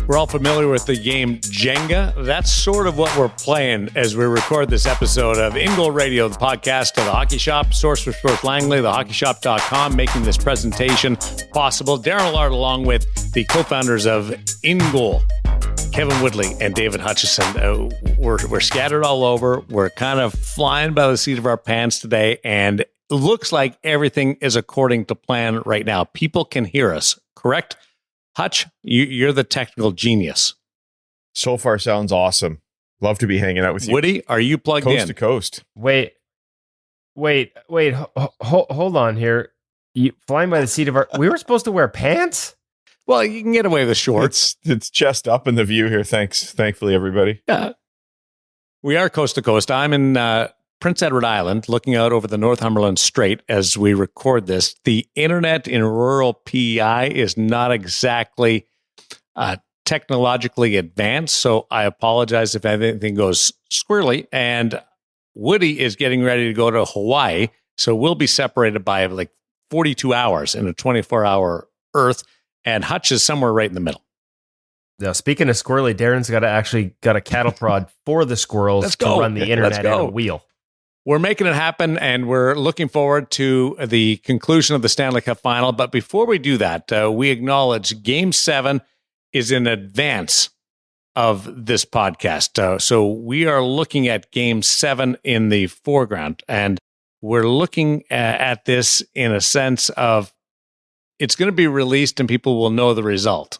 We're all familiar with the game Jenga. That's sort of what we're playing as we record this episode of InGoal Radio, the podcast of the Hockey Shop, source for sports Langley, thehockeyshop.com, making this presentation possible. Darren Lard, along with the co-founders of InGoal, Kevin Woodley and David Hutchison. We're scattered all over. We're kind of flying by the seat of our pants today, and it looks like everything is according to plan right now. People can hear us, correct? Hutch, you're the technical genius. So far sounds awesome. Love to be hanging out with you. Woody, are you plugged in? Coast to coast. Wait. Hold on here. You flying by the seat of our... We were supposed to wear pants? Well, you can get away with shorts. It's chest up in the view here. Thankfully, everybody. Yeah. We are coast to coast. I'm in Prince Edward Island, looking out over the Northumberland Strait as we record this. The internet in rural PEI is not exactly technologically advanced, so I apologize if anything goes squirrely. And Woody is getting ready to go to Hawaii, so we'll be separated by like 42 hours in a 24-hour Earth, and Hutch is somewhere right in the middle. Now, speaking of squirrely, Darren's got a cattle prod for the squirrels to run the internet in a wheel. We're making it happen, and we're looking forward to the conclusion of the Stanley Cup Final. But before we do that, we acknowledge Game 7 is in advance of this podcast. So we are looking at Game 7 in the foreground, and we're looking at this in a sense of it's going to be released and people will know the result.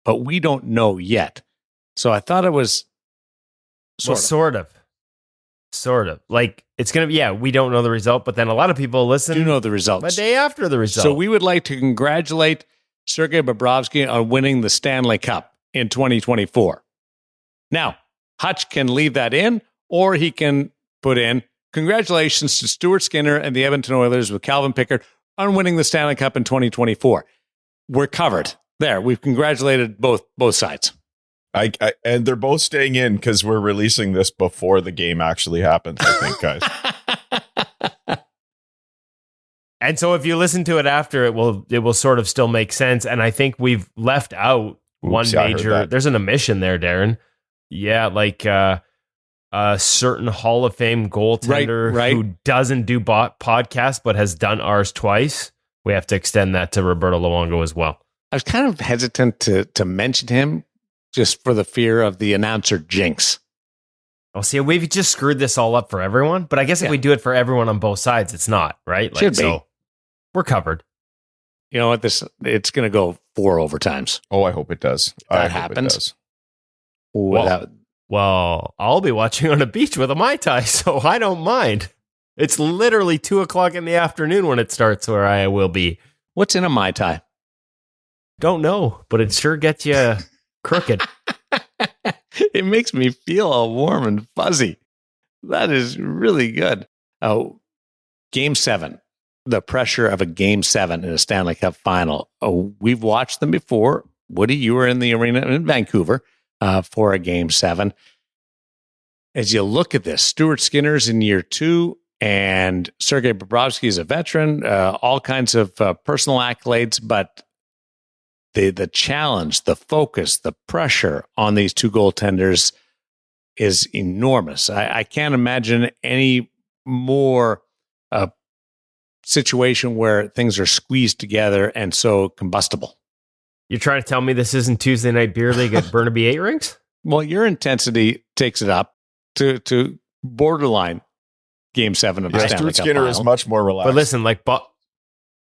But we don't know yet. So I thought it was sort of. Like, it's going to be, we don't know the result, but then a lot of people listen. Do know the results. A day after the result. So we would like to congratulate Sergei Bobrovsky on winning the Stanley Cup in 2024. Now, Hutch can leave that in, or he can put in, congratulations to Stuart Skinner and the Edmonton Oilers with Calvin Pickard on winning the Stanley Cup in 2024. We're covered. There, we've congratulated both sides. And they're both staying in because we're releasing this before the game actually happens, I think, guys. And so if you listen to it after, it will sort of still make sense. And I think we've left out one major... There's an omission there, Darren. Yeah, like a certain Hall of Fame goaltender who doesn't do podcasts but has done ours twice. We have to extend that to Roberto Luongo as well. I was kind of hesitant to mention him just for the fear of the announcer jinx. Oh, see, we've just screwed this all up for everyone. But I guess if we do it for everyone on both sides, it's not, right? Like, should be. So we're covered. You know what? It's going to go 4 overtimes. Oh, I hope it does. That happens. Well, I'll be watching on a beach with a Mai Tai, so I don't mind. It's literally 2:00 in the afternoon when it starts where I will be. What's in a Mai Tai? Don't know, but it sure gets you crooked. It makes me feel all warm and fuzzy. That is really good. Oh, Game 7, the pressure of a Game 7 in a Stanley Cup Final. Oh, we've watched them before. Woody, you were in the arena in Vancouver for a Game 7. As you look at this, Stuart Skinner's in year 2, and Sergei Bobrovsky is a veteran, all kinds of personal accolades, but the challenge, the focus, the pressure on these two goaltenders is enormous. I can't imagine any more situation where things are squeezed together and so combustible. You're trying to tell me this isn't Tuesday Night Beer League at Burnaby 8 Rings? Well, your intensity takes it up to borderline Game 7 of the Stanley Cup Stuart Skinner Final. is much more relaxed. But listen, like Bob...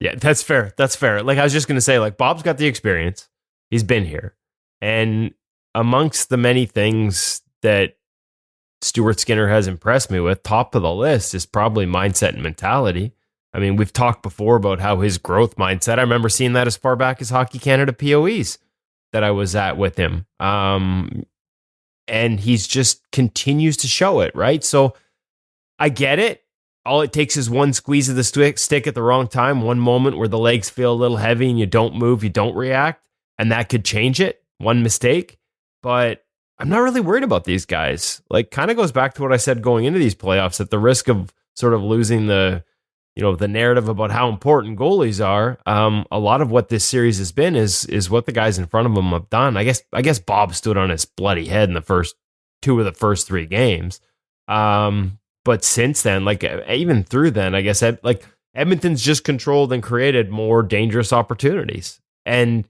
Yeah, that's fair. That's fair. Like I was just going to say, like Bob's got the experience. He's been here. And amongst the many things that Stuart Skinner has impressed me with, top of the list is probably mindset and mentality. I mean, we've talked before about how his growth mindset, I remember seeing that as far back as Hockey Canada POEs that I was at with him. And he's just continues to show it, right? So I get it. All it takes is one squeeze of the stick at the wrong time, one moment where the legs feel a little heavy and you don't move, you don't react, and that could change it. One mistake. But I'm not really worried about these guys. Like, kind of goes back to what I said going into these playoffs, that the risk of sort of losing the the narrative about how important goalies are, a lot of what this series has been is what the guys in front of them have done. I guess Bob stood on his bloody head in the first 2 of the first 3 games. But since then, like even through then, I guess Edmonton's just controlled and created more dangerous opportunities. And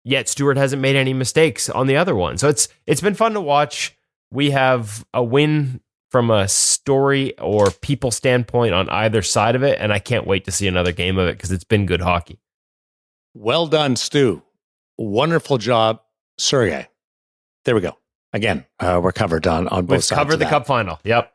yet Stewart hasn't made any mistakes on the other one. So it's been fun to watch. We have a win from a story or people standpoint on either side of it, and I can't wait to see another game of it because it's been good hockey. Well done, Stu. Wonderful job, Sergey. There we go. Again, we're covered on both We've sides. covered the Cup final. Yep.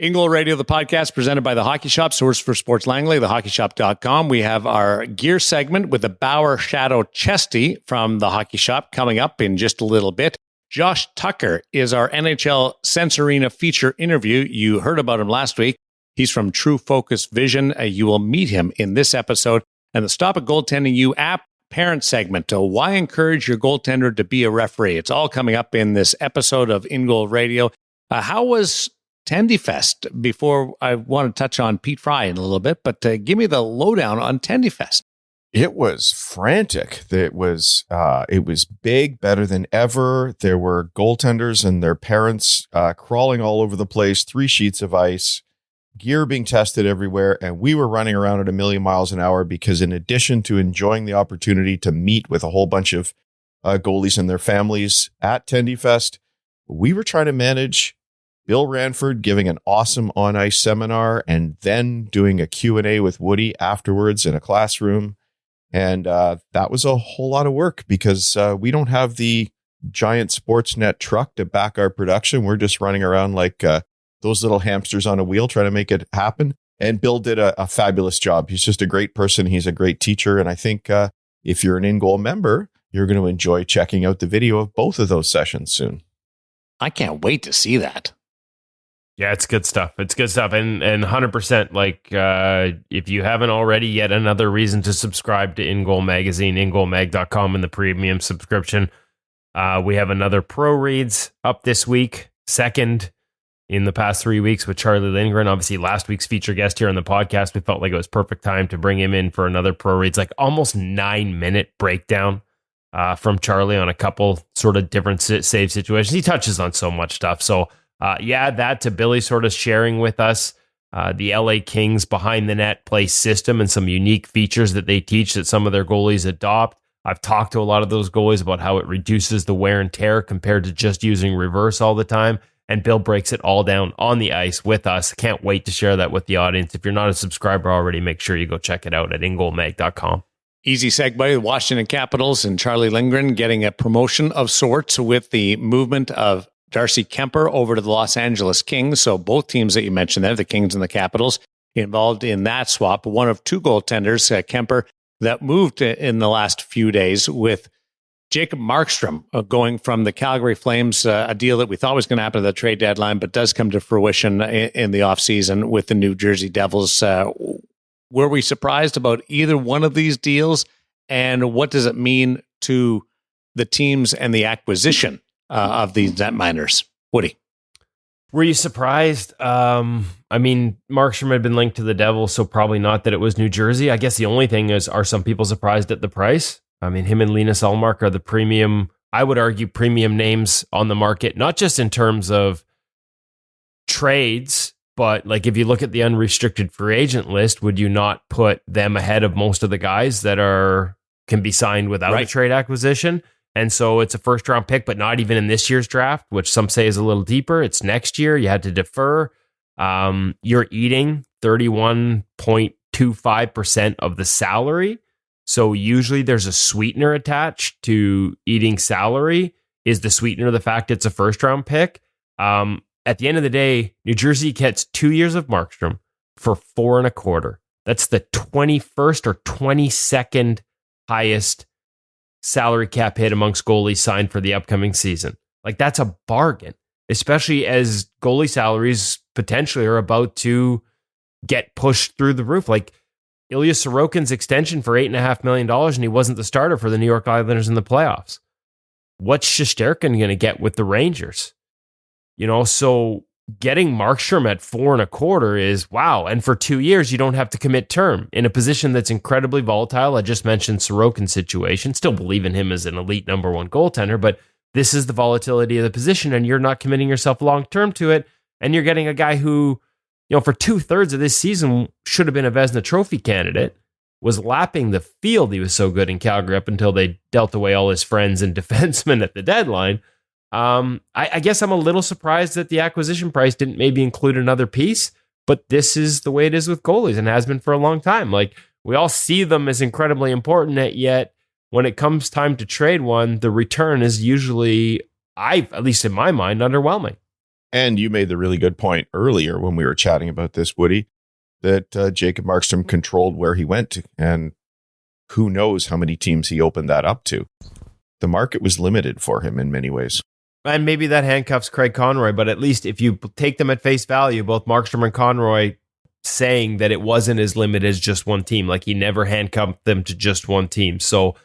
InGoal Radio, the podcast presented by the Hockey Shop, source for sports Langley, thehockeyshop.com. We have our gear segment with the Bauer Shadow Chesty from the Hockey Shop coming up in just a little bit. Josh Tucker is our NHL Sense Arena feature interview. You heard about him last week. He's from True Focus Vision. You will meet him in this episode. And the Stop It Goaltending You app parent segment. Why encourage your goaltender to be a referee? It's all coming up in this episode of InGoal Radio. How was TendyFest? Before I want to touch on Pete Fry in a little bit, but give me the lowdown on TendyFest. It was frantic. It was big, better than ever. There were goaltenders and their parents crawling all over the place, 3 sheets of ice, gear being tested everywhere, and we were running around at 1,000,000 miles an hour because in addition to enjoying the opportunity to meet with a whole bunch of goalies and their families at TendyFest, we were trying to manage Bill Ranford giving an awesome on-ice seminar and then doing a Q&A with Woody afterwards in a classroom. And that was a whole lot of work because we don't have the giant Sportsnet truck to back our production. We're just running around like those little hamsters on a wheel trying to make it happen. And Bill did a fabulous job. He's just a great person. He's a great teacher. And I think if you're an InGoal member, you're going to enjoy checking out the video of both of those sessions soon. I can't wait to see that. Yeah, it's good stuff. It's good stuff. And 100%, like, if you haven't already, yet another reason to subscribe to InGoal Magazine, ingoalmag.com, and the premium subscription. We have another Pro Reads up this week, second in the past 3 weeks with Charlie Lindgren. Obviously, last week's feature guest here on the podcast, we felt like it was perfect time to bring him in for another Pro Reads, like almost 9-minute breakdown from Charlie on a couple sort of different save situations. He touches on so much stuff. So, add that to Billy sort of sharing with us the LA Kings behind the net play system and some unique features that they teach that some of their goalies adopt. I've talked to a lot of those goalies about how it reduces the wear and tear compared to just using reverse all the time. And Bill breaks it all down on the ice with us. Can't wait to share that with the audience. If you're not a subscriber already, make sure you go check it out at ingoalmag.com. Easy segue. The Washington Capitals and Charlie Lindgren getting a promotion of sorts with the movement of Darcy Kemper over to the Los Angeles Kings. So both teams that you mentioned there, the Kings and the Capitals, involved in that swap. One of 2 goaltenders, Kemper, that moved in the last few days with Jacob Markstrom going from the Calgary Flames, a deal that we thought was going to happen at the trade deadline, but does come to fruition in the offseason with the New Jersey Devils. Were we surprised about either one of these deals? And what does it mean to the teams and the acquisition of these netminers? Woody? Were you surprised? I mean, Markstrom had been linked to the Devils, so probably not that it was New Jersey. I guess the only thing is, are some people surprised at the price? I mean, him and Linus Ullmark are the premium, I would argue, premium names on the market, not just in terms of trades, but like if you look at the unrestricted free agent list, would you not put them ahead of most of the guys that can be signed without a trade acquisition? And so it's a first round pick, but not even in this year's draft, which some say is a little deeper. It's next year. You had to defer. You're eating 31.25% of the salary. So usually there's a sweetener attached to eating salary. Is the sweetener the fact it's a first round pick? At the end of the day, New Jersey gets 2 years of Markstrom for $4.25. That's the 21st or 22nd highest salary cap hit amongst goalies signed for the upcoming season. Like, that's a bargain, especially as goalie salaries potentially are about to get pushed through the roof. Like Ilya Sorokin's extension for $8.5 million, and he wasn't the starter for the New York Islanders in the playoffs. What's Shesterkin going to get with the Rangers? You know, so getting Markstrom at 4.25 is wow. And for 2 years, you don't have to commit term in a position that's incredibly volatile. I just mentioned Sorokin's situation. Still believe in him as an elite number one goaltender, but this is the volatility of the position, and you're not committing yourself long term to it. And you're getting a guy who, for 2/3 of this season should have been a Vezina Trophy candidate, was lapping the field. He was so good in Calgary up until they dealt away all his friends and defensemen at the deadline. I guess I'm a little surprised that the acquisition price didn't maybe include another piece, but this is the way it is with goalies and has been for a long time. Like, we all see them as incredibly important, yet when it comes time to trade one, the return is usually, at least in my mind, underwhelming. And you made the really good point earlier when we were chatting about this, Woody, that Jacob Markstrom controlled where he went to, and who knows how many teams he opened that up to. The market was limited for him in many ways. And maybe that handcuffs Craig Conroy, but at least if you take them at face value, both Markstrom and Conroy saying that it wasn't as limited as just one team, like he never handcuffed them to just one team. So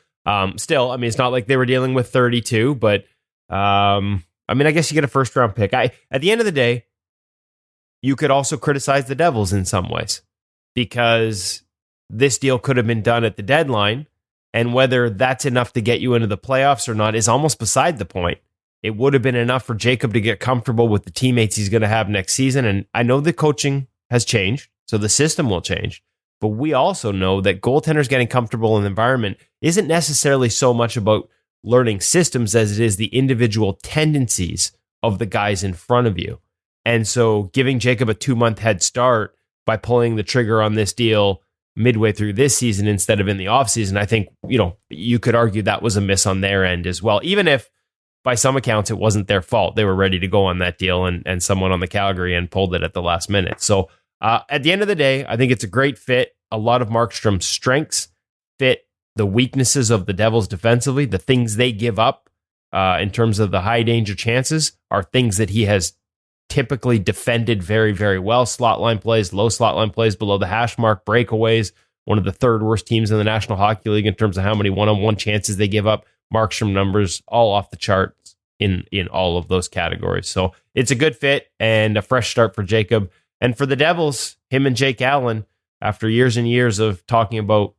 still, it's not like they were dealing with 32, but I guess you get a first round pick. At the end of the day, you could also criticize the Devils in some ways, because this deal could have been done at the deadline, and whether that's enough to get you into the playoffs or not is almost beside the point. It would have been enough for Jacob to get comfortable with the teammates he's going to have next season. And I know the coaching has changed, so the system will change. But we also know that goaltenders getting comfortable in the environment isn't necessarily so much about learning systems as it is the individual tendencies of the guys in front of you. And so giving Jacob a 2-month head start by pulling the trigger on this deal midway through this season instead of in the offseason, I think, you could argue that was a miss on their end as well. Even if by some accounts it wasn't their fault. They were ready to go on that deal, and someone on the Calgary end pulled it at the last minute. So at the end of the day, I think it's a great fit. A lot of Markstrom's strengths fit the weaknesses of the Devils defensively. The things they give up in terms of the high danger chances are things that he has typically defended very, very well. Slot line plays, low slot line plays below the hash mark, breakaways, one of the third worst teams in the National Hockey League in terms of how many one-on-one chances they give up. Markstrom numbers all off the charts in all of those categories. So it's a good fit and a fresh start for Jacob. And for the Devils, him and Jake Allen, after years and years of talking about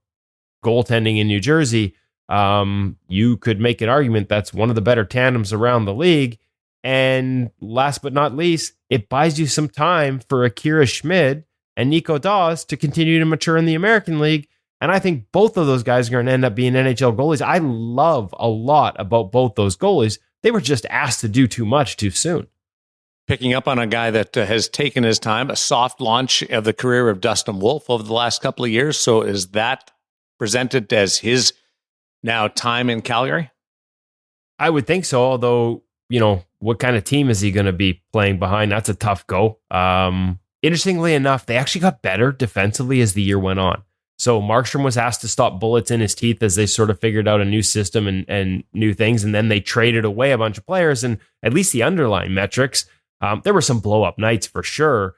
goaltending in New Jersey, you could make an argument that's one of the better tandems around the league. And last but not least, it buys you some time for Akira Schmid and Nico Dawes to continue to mature in the American League. And I think both of those guys are going to end up being NHL goalies. I love a lot about both those goalies. They were just asked to do too much too soon. Picking up on a guy that has taken his time, a soft launch of the career of Dustin Wolf over the last couple of years. So is that presented as his now time in Calgary? I would think so, although, what kind of team is he going to be playing behind? That's a tough go. Interestingly enough, they actually got better defensively as the year went on. So Markstrom was asked to stop bullets in his teeth as they sort of figured out a new system and new things. And then they traded away a bunch of players, and at least the underlying metrics, there were some blow up nights for sure.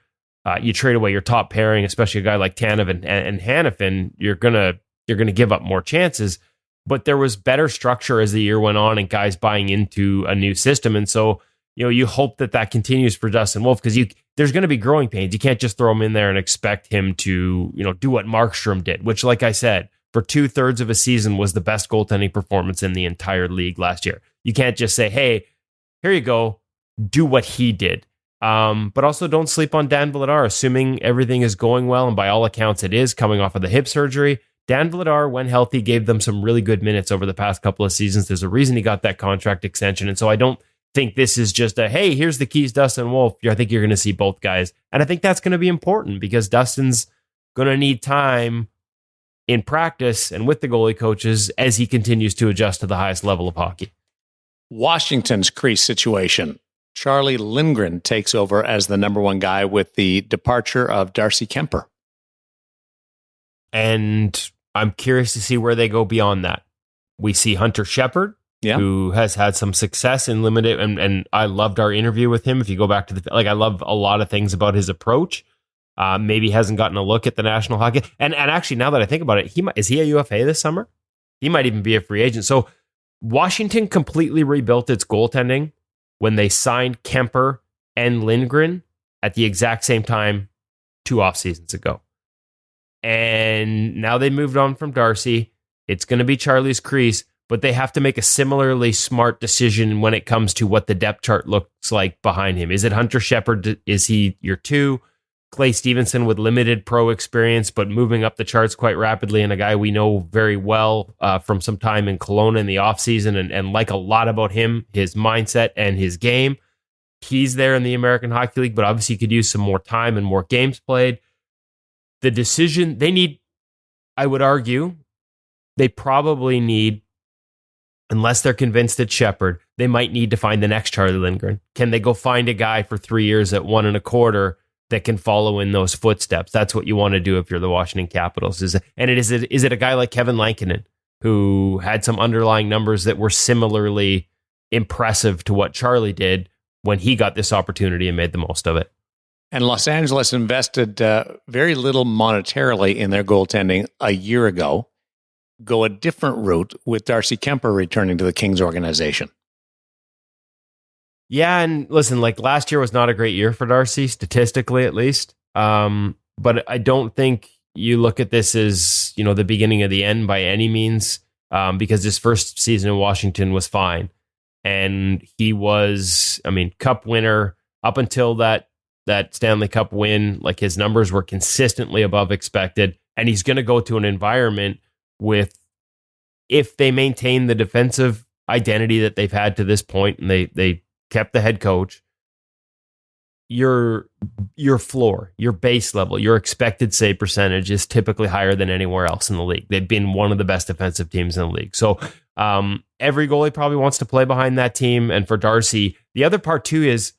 You trade away your top pairing, especially a guy like Tanev and Hanifin, you're gonna give up more chances. But there was better structure as the year went on and guys buying into a new system. And so, you hope that continues for Dustin Wolf, because there's going to be growing pains. You can't just throw him in there and expect him to, do what Markstrom did, which, like I said, for 2/3 of a season was the best goaltending performance in the entire league last year. You can't just say, hey, here you go, do what he did. But also don't sleep on Dan Vladar, assuming everything is going well. And by all accounts, it is, coming off of the hip surgery. Dan Vladar, when healthy, gave them some really good minutes over the past couple of seasons. There's a reason he got that contract extension. And so I don't think this is just a, hey, here's the keys, Dustin Wolf. I think you're going to see both guys. And I think that's going to be important, because Dustin's going to need time in practice and with the goalie coaches as he continues to adjust to the highest level of hockey. Washington's crease situation. Charlie Lindgren takes over as the number one guy with the departure of Darcy Kemper. And I'm curious to see where they go beyond that. We see Hunter Shepard, who has had some success in limited, and I loved our interview with him. If you go back to I love a lot of things about his approach. Maybe hasn't gotten a look at the National Hockey. And actually, now that I think about it, is he a UFA this summer? He might even be a free agent. So Washington completely rebuilt its goaltending when they signed Kemper and Lindgren at the exact same time 2 off seasons ago. And now they moved on from Darcy. It's going to be Charlie's crease, but they have to make a similarly smart decision when it comes to what the depth chart looks like behind him. Is it Hunter Shepard? Is he your 2? Clay Stevenson with limited pro experience, but moving up the charts quite rapidly, and a guy we know very well from some time in Kelowna in the offseason, and like a lot about him, his mindset and his game. He's there in the American Hockey League, but obviously could use some more time and more games played. The decision they need, I would argue, they probably need, unless they're convinced it's Shepard, they might need to find the next Charlie Lindgren. Can they go find a guy for 3 years at 1.25 that can follow in those footsteps? That's what you want to do if you're the Washington Capitals. Is it a guy like Kevin Lankinen, who had some underlying numbers that were similarly impressive to what Charlie did when he got this opportunity and made the most of it? And Los Angeles invested very little monetarily in their goaltending a year ago. Go a different route with Darcy Kemper returning to the Kings organization. Yeah, and listen, like last year was not a great year for Darcy, statistically at least. But I don't think you look at this as, the beginning of the end by any means, because his first season in Washington was fine. And he was, cup winner up until that Stanley Cup win. Like, his numbers were consistently above expected. And he's going to go to an environment with, if they maintain the defensive identity that they've had to this point, and they kept the head coach, your floor, your base level, your expected save percentage is typically higher than anywhere else in the league. They've been one of the best defensive teams in the league. So every goalie probably wants to play behind that team. And for Darcy, the other part too is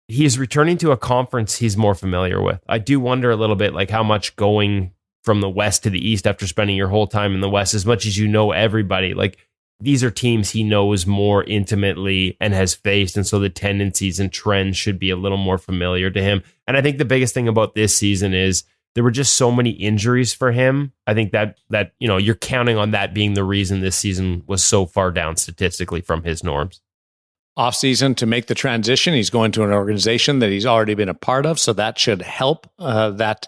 he's returning to a conference he's more familiar with. I do wonder a little bit like how much going from the West to the East after spending your whole time in the West, as much as you know everybody, like these are teams he knows more intimately and has faced. And so the tendencies and trends should be a little more familiar to him. And I think the biggest thing about this season is there were just so many injuries for him. I think that you're counting on that being the reason this season was so far down statistically from his norms. Off-season to make the transition, he's going to an organization that he's already been a part of, so that should help that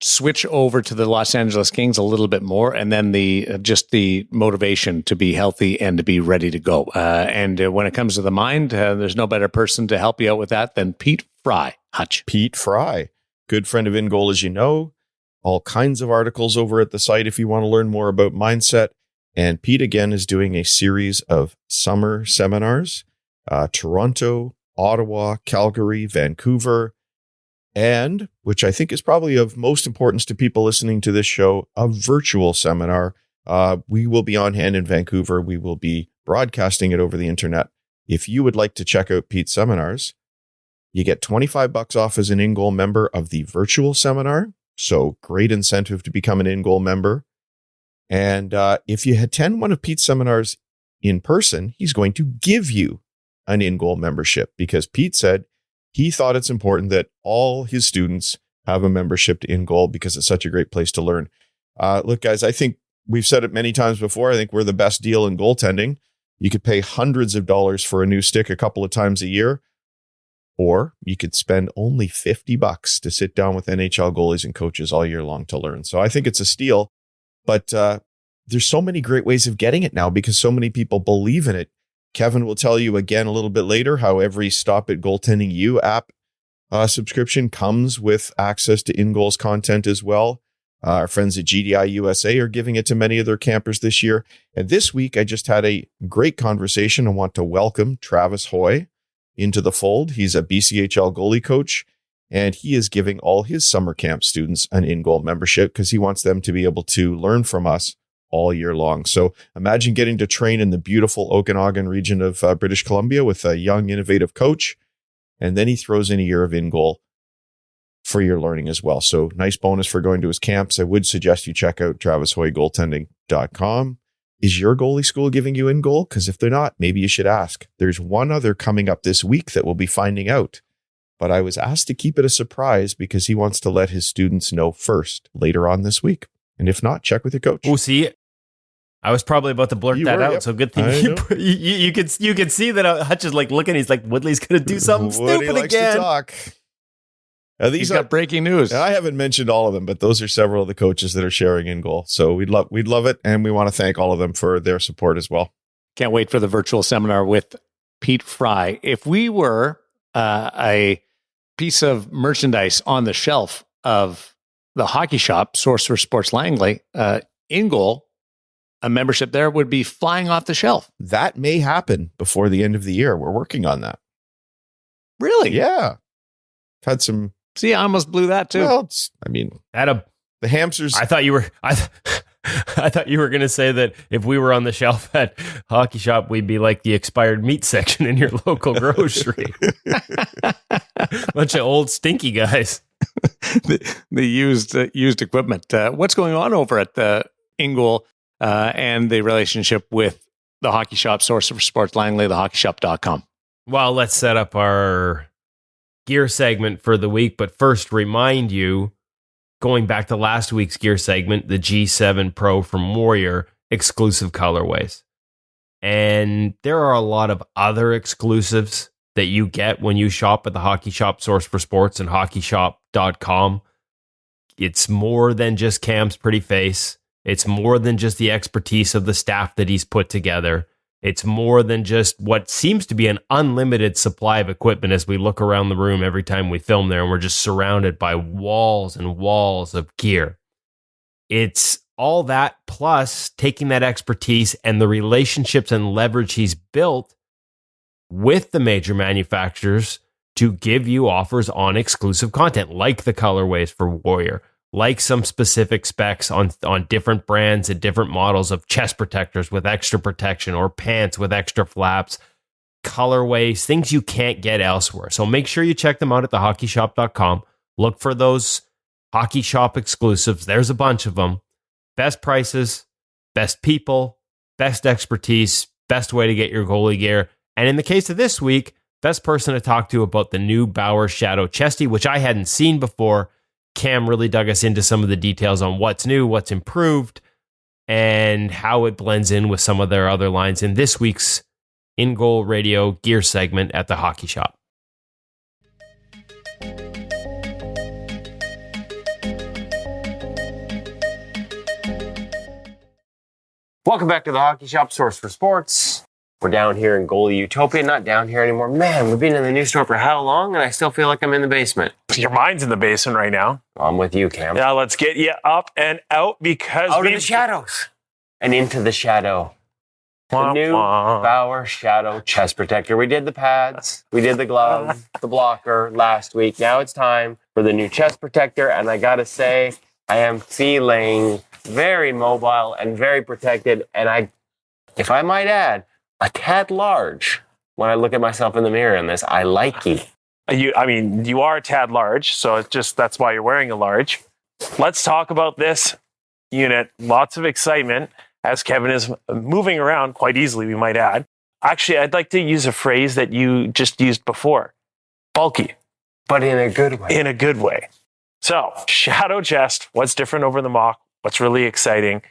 switch over to the Los Angeles Kings a little bit more, and then the motivation to be healthy and to be ready to go. And when it comes to the mind, there's no better person to help you out with that than Pete Fry. Hutch. Pete Fry, good friend of InGoal, as you know. All kinds of articles over at the site if you want to learn more about mindset. And Pete, again, is doing a series of summer seminars, Toronto, Ottawa, Calgary, Vancouver, and, which I think is probably of most importance to people listening to this show, a virtual seminar. We will be on hand in Vancouver. We will be broadcasting it over the internet. If you would like to check out Pete's seminars, you get $25 off as an InGoal member of the virtual seminar. So great incentive to become an InGoal member. And if you attend one of Pete's seminars in person, he's going to give you an InGoal membership, because Pete said he thought it's important that all his students have a membership to InGoal because it's such a great place to learn. Look, guys, I think we've said it many times before. I think we're the best deal in goaltending. You could pay hundreds of dollars for a new stick a couple of times a year, or you could spend only $50 to sit down with NHL goalies and coaches all year long to learn. So I think it's a steal. But there's so many great ways of getting it now because so many people believe in it. Kevin will tell you again a little bit later how every Stop It Goaltending You app subscription comes with access to InGoal's content as well. Our friends at GDI USA are giving it to many of their campers this year. And this week, I just had a great conversation. I want to welcome Travis Hoy into the fold. He's a BCHL goalie coach, and he is giving all his summer camp students an InGoal membership because he wants them to be able to learn from us all year long. So imagine getting to train in the beautiful Okanagan region of British Columbia with a young, innovative coach, and then he throws in a year of InGoal for your learning as well. So nice bonus for going to his camps. I would suggest you check out travishoygoaltending.com. Is your goalie school giving you InGoal? Because if they're not, maybe you should ask. There's one other coming up this week that we'll be finding out. But I was asked to keep it a surprise because he wants to let his students know first later on this week. And if not, check with your coach. We'll see. I was probably about to blurt that out, yep. so good thing you could see that Hutch is like looking. He's like, Woodley's going to do something Woody stupid likes again. to talk. He's got breaking news. I haven't mentioned all of them, but those are several of the coaches that are sharing InGoal. So we'd love it, and we want to thank all of them for their support as well. Can't wait for the virtual seminar with Pete Fry. If we were a piece of merchandise on the shelf of the hockey shop, Source for Sports Langley, InGoal, a membership there would be flying off the shelf. That may happen before the end of the year. We're working on that. Really? Yeah. Had some. See, I almost blew that too. Well, the hamsters. I thought you were. I thought you were going to say that if we were on the shelf at Hockey Shop, we'd be like the expired meat section in your local grocery. Bunch of old stinky guys. the used equipment. What's going on over at the InGoal and the relationship with the Hockey Shop, Source for Sports Langley, thehockeyshop.com? Well, let's set up our gear segment for the week, but first remind you, going back to last week's gear segment, the G7 Pro from Warrior exclusive colorways. And there are a lot of other exclusives that you get when you shop at the Hockey Shop, Source for Sports, and hockeyshop.com. It's more than just Cam's pretty face. It's more than just the expertise of the staff that he's put together. It's more than just what seems to be an unlimited supply of equipment as we look around the room every time we film there, and we're just surrounded by walls and walls of gear. It's all that plus taking that expertise and the relationships and leverage he's built with the major manufacturers to give you offers on exclusive content, like the colorways for Warrior, like some specific specs on different brands and different models of chest protectors with extra protection or pants with extra flaps, colorways, things you can't get elsewhere. So make sure you check them out at thehockeyshop.com. Look for those Hockey Shop exclusives. There's a bunch of them. Best prices, best people, best expertise, best way to get your goalie gear. And in the case of this week, best person to talk to about the new Bauer Shadow Chesty, which I hadn't seen before. Cam really dug us into some of the details on what's new, what's improved, and how it blends in with some of their other lines in this week's InGoal Radio gear segment at the Hockey Shop. Welcome back to the Hockey Shop, Source for Sports. We're down here in Goalie Utopia, not down here anymore. Man, we've been in the new store for how long, and I still feel like I'm in the basement. Your mind's in the basement right now. I'm with you, Cam. Now let's get you up and out because out of the shadows and into the shadow. The new Bauer Shadow Chest Protector. We did the pads, we did the glove, the blocker last week. Now it's time for the new chest protector, and I gotta say, I am feeling very mobile and very protected, and if I might add, a tad large when I look at myself in the mirror in this. I like you. You are a tad large, so that's why you're wearing a large. Let's talk about this unit. Lots of excitement as Kevin is moving around quite easily, we might add. Actually, I'd like to use a phrase that you just used before. Bulky. But in a good way. In a good way. So, Shadow Chest, what's different over the mock? What's really exciting?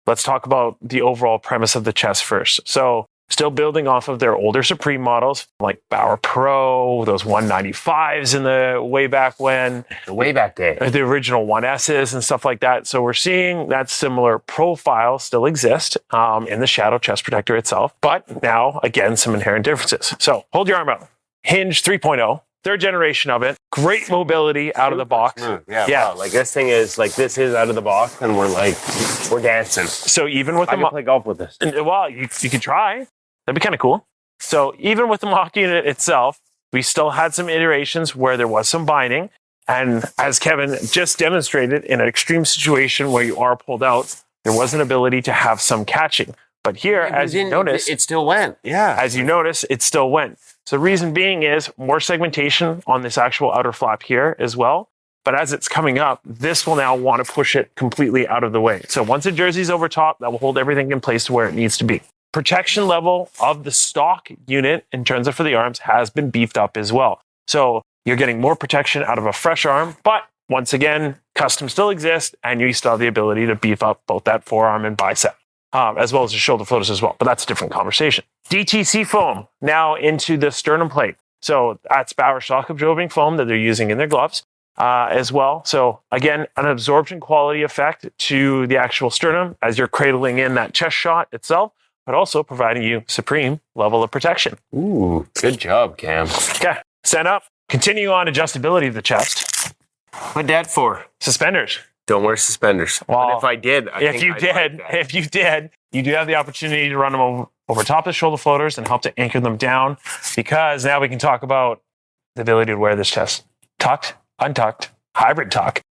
Let's talk about the overall premise of the chest first. So, still building off of their older Supreme models, like Bauer Pro, those 195s in the way back when. The way back day. The original 1Ss and stuff like that. So we're seeing that similar profile still exist in the Shadow Chest Protector itself. But now, again, some inherent differences. So hold your arm out. Hinge 3.0. Third generation of it. Great mobility out of the box. Smooth. Yeah. Wow. Like this is out of the box, and we're dancing. So even with I can play golf with this. Well, you could try. That'd be kind of cool. So even with the mock unit itself, we still had some iterations where there was some binding. And as Kevin just demonstrated, in an extreme situation where you are pulled out, there was an ability to have some catching. But here, as you notice, it still went. Yeah. As you notice, it still went. So the reason being is more segmentation on this actual outer flap here as well. But as it's coming up, this will now want to push it completely out of the way. So once the jersey's over top, that will hold everything in place to where it needs to be. Protection level of the stock unit in terms of for the arms has been beefed up as well. So you're getting more protection out of a fresh arm, but once again, custom still exists and you still have the ability to beef up both that forearm and bicep. as well as the shoulder floaters as well. But that's a different conversation. DTC foam now into the sternum plate. So that's Bauer shock absorbing foam that they're using in their gloves as well. So again, an absorption quality effect to the actual sternum as you're cradling in that chest shot itself, but also providing you supreme level of protection. Ooh, good job, Cam. Okay, stand up. Continue on adjustability of the chest. What'd that for? Suspenders. Don't wear suspenders. Well, but if I did, if you did, you do have the opportunity to run them over top of the shoulder floaters and help to anchor them down, because now we can talk about the ability to wear this chest tucked, untucked, hybrid tuck.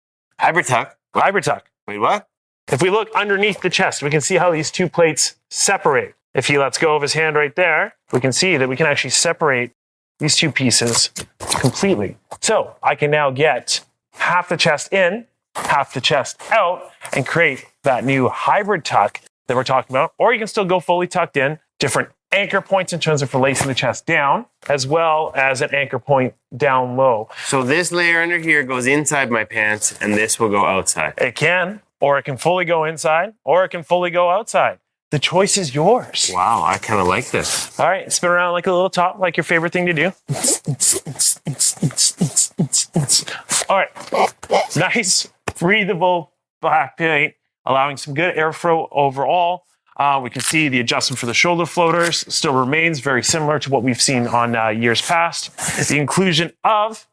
Hybrid tuck. Hybrid tuck. Wait, what? If we look underneath the chest, we can see how these two plates separate. If he lets go of his hand right there, we can see that we can actually separate these two pieces completely. So I can now get half the chest in, half the chest out, and create that new hybrid tuck that we're talking about. Or you can still go fully tucked in, different anchor points in terms of releasing the chest down, as well as an anchor point down low. So this layer under here goes inside my pants, and this will go outside. It can, or it can fully go inside, or it can fully go outside. The choice is yours. Wow, I kind of like this. All right, spin around like a little top, like your favorite thing to do. All right, nice, breathable back paint, allowing some good airflow overall. We can see the adjustment for the shoulder floaters still remains very similar to what we've seen on years past. The inclusion of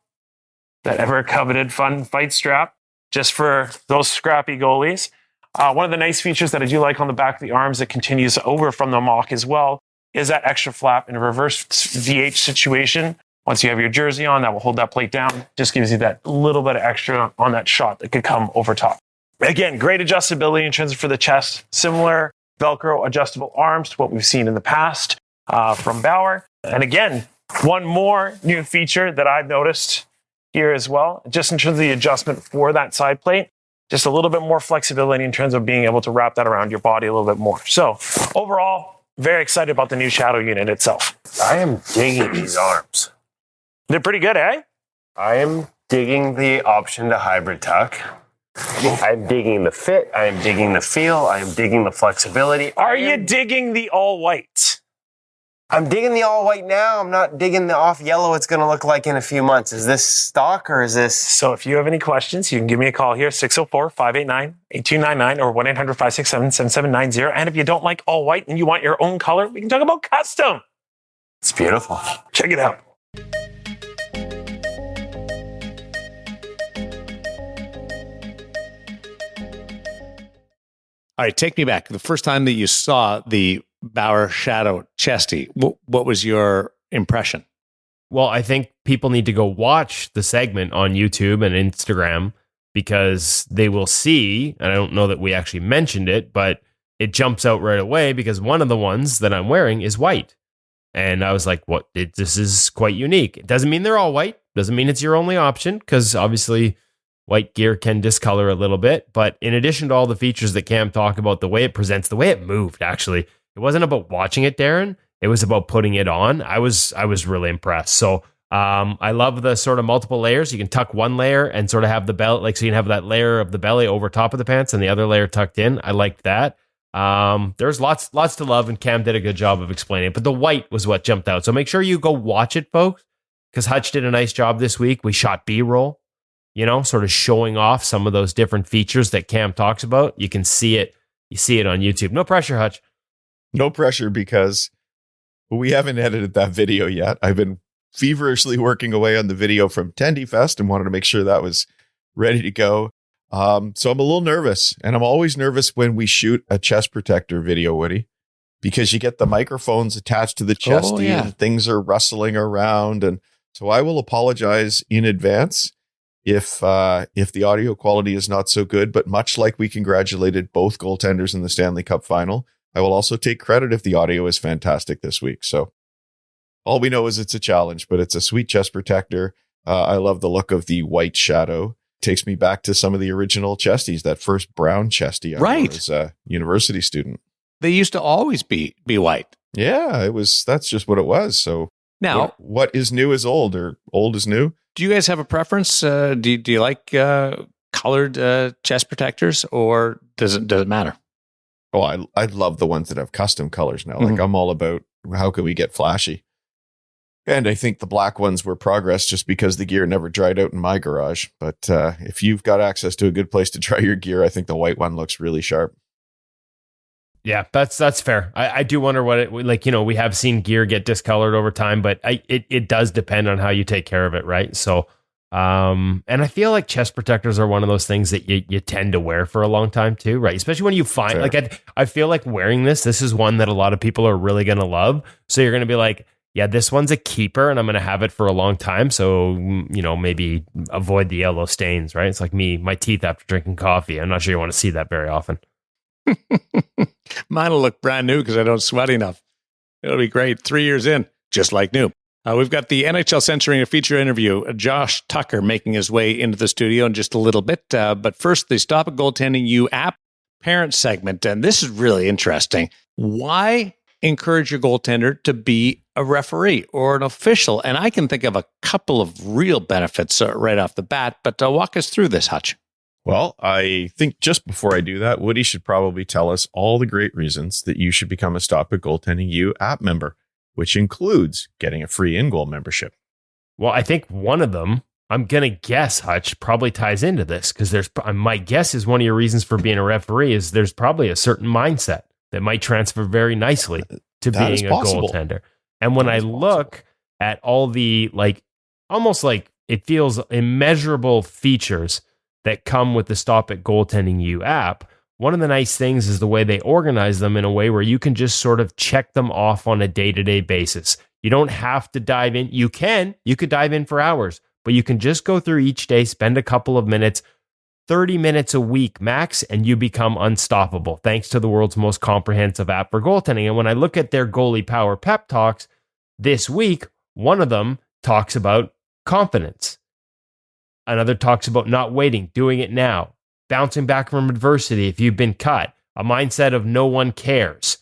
that ever coveted fun fight strap, just for those scrappy goalies. One of the nice features that I do like on the back of the arms that continues over from the mock as well is that extra flap in a reverse VH situation. Once you have your jersey on, that will hold that plate down. Just gives you that little bit of extra on that shot that could come over top. Again, great adjustability in terms of for the chest. Similar Velcro adjustable arms to what we've seen in the past from Bauer. And again, one more new feature that I've noticed here as well, just in terms of the adjustment for that side plate. Just a little bit more flexibility in terms of being able to wrap that around your body a little bit more. So overall, very excited about the new Shadow unit itself. I am digging these arms. They're pretty good, eh? I am digging the option to hybrid tuck. I'm digging the fit. I am digging the feel. I am digging the flexibility. Are you digging the all white? I'm digging the all white now. I'm not digging the off yellow it's going to look like in a few months. Is this stock or is this? So if you have any questions, you can give me a call here, 604-589-8299 or 1-800-567-7790. And if you don't like all white and you want your own color, we can talk about custom. It's beautiful. Check it out. All right, take me back. The first time that you saw the Bauer Shadow Chesty, what was your impression? Well, I think people need to go watch the segment on YouTube and Instagram because they will see, and I don't know that we actually mentioned it, but it jumps out right away because one of the ones that I'm wearing is white. And I was like, what? This is quite unique. It doesn't mean they're all white. Doesn't mean it's your only option because obviously white gear can discolor a little bit. But in addition to all the features that Cam talked about, the way it presents, the way it moved, actually, it wasn't about watching it, Darren. It was about putting it on. I was really impressed. So I love the sort of multiple layers. You can tuck one layer and sort of have the belly, like so you can have that layer of the belly over top of the pants and the other layer tucked in. I liked that. There's lots to love, and Cam did a good job of explaining it. But the white was what jumped out. So make sure you go watch it, folks, because Hutch did a nice job this week. We shot B-roll, sort of showing off some of those different features that Cam talks about. You can see it. You see it on YouTube. No pressure, Hutch. No pressure because we haven't edited that video yet. I've been feverishly working away on the video from TendyFest and wanted to make sure that was ready to go. So I'm a little nervous, and I'm always nervous when we shoot a chest protector video, Woody, because you get the microphones attached to the chesty and things are rustling around. And so I will apologize in advance if the audio quality is not so good, but much like we congratulated both goaltenders in the Stanley Cup Final, I will also take credit if the audio is fantastic this week. So all we know is it's a challenge, but it's a sweet chest protector. I love the look of the white shadow. Takes me back to some of the original chesties, that first brown chesty I wore as a university student. They used to always be white. Yeah, that's just what it was. So now what is new is old, or old is new. Do you guys have a preference? Do you like colored chest protectors, or does it matter? Oh, I love the ones that have custom colors now. Like, I'm all about how can we get flashy. And I think the black ones were progress just because the gear never dried out in my garage. But if you've got access to a good place to dry your gear, I think the white one looks really sharp. Yeah, that's fair. I do wonder what it like. We have seen gear get discolored over time, but it does depend on how you take care of it, right? So, and I feel like chest protectors are one of those things that you tend to wear for a long time too, right? Especially when you find Fair. like I feel like wearing this is one that a lot of people are really going to love. So you're going to be like, yeah, this one's a keeper, and I'm going to have it for a long time. So maybe avoid the yellow stains, right? It's like my teeth after drinking coffee. I'm not sure you want to see that very often. Mine will look brand new because I don't sweat enough. It'll be great. 3 years in, just like new. We've got the NHL censoring a feature interview. Josh Tucker making his way into the studio in just a little bit. But first, the Stop It Goaltending You app parent segment. And this is really interesting. Why encourage your goaltender to be a referee or an official? And I can think of a couple of real benefits right off the bat. But walk us through this, Hutch. Well, I think just before I do that, Woody should probably tell us all the great reasons that you should become a Stop It Goaltending You app member, which includes getting a free InGoal membership. Well, I think one of them, I'm going to guess, Hutch, probably ties into this because my guess is one of your reasons for being a referee is there's probably a certain mindset that might transfer very nicely to being a goaltender. And when I look at all the almost like it feels immeasurable features that come with the Stop It Goaltending You app, one of the nice things is the way they organize them in a way where you can just sort of check them off on a day-to-day basis. You don't have to dive in. You could dive in for hours, but you can just go through each day, spend a couple of minutes, 30 minutes a week max, and you become unstoppable thanks to the world's most comprehensive app for goaltending. And when I look at their goalie power pep talks this week, one of them talks about confidence. Another talks about not waiting, doing it now, bouncing back from adversity if you've been cut, a mindset of no one cares,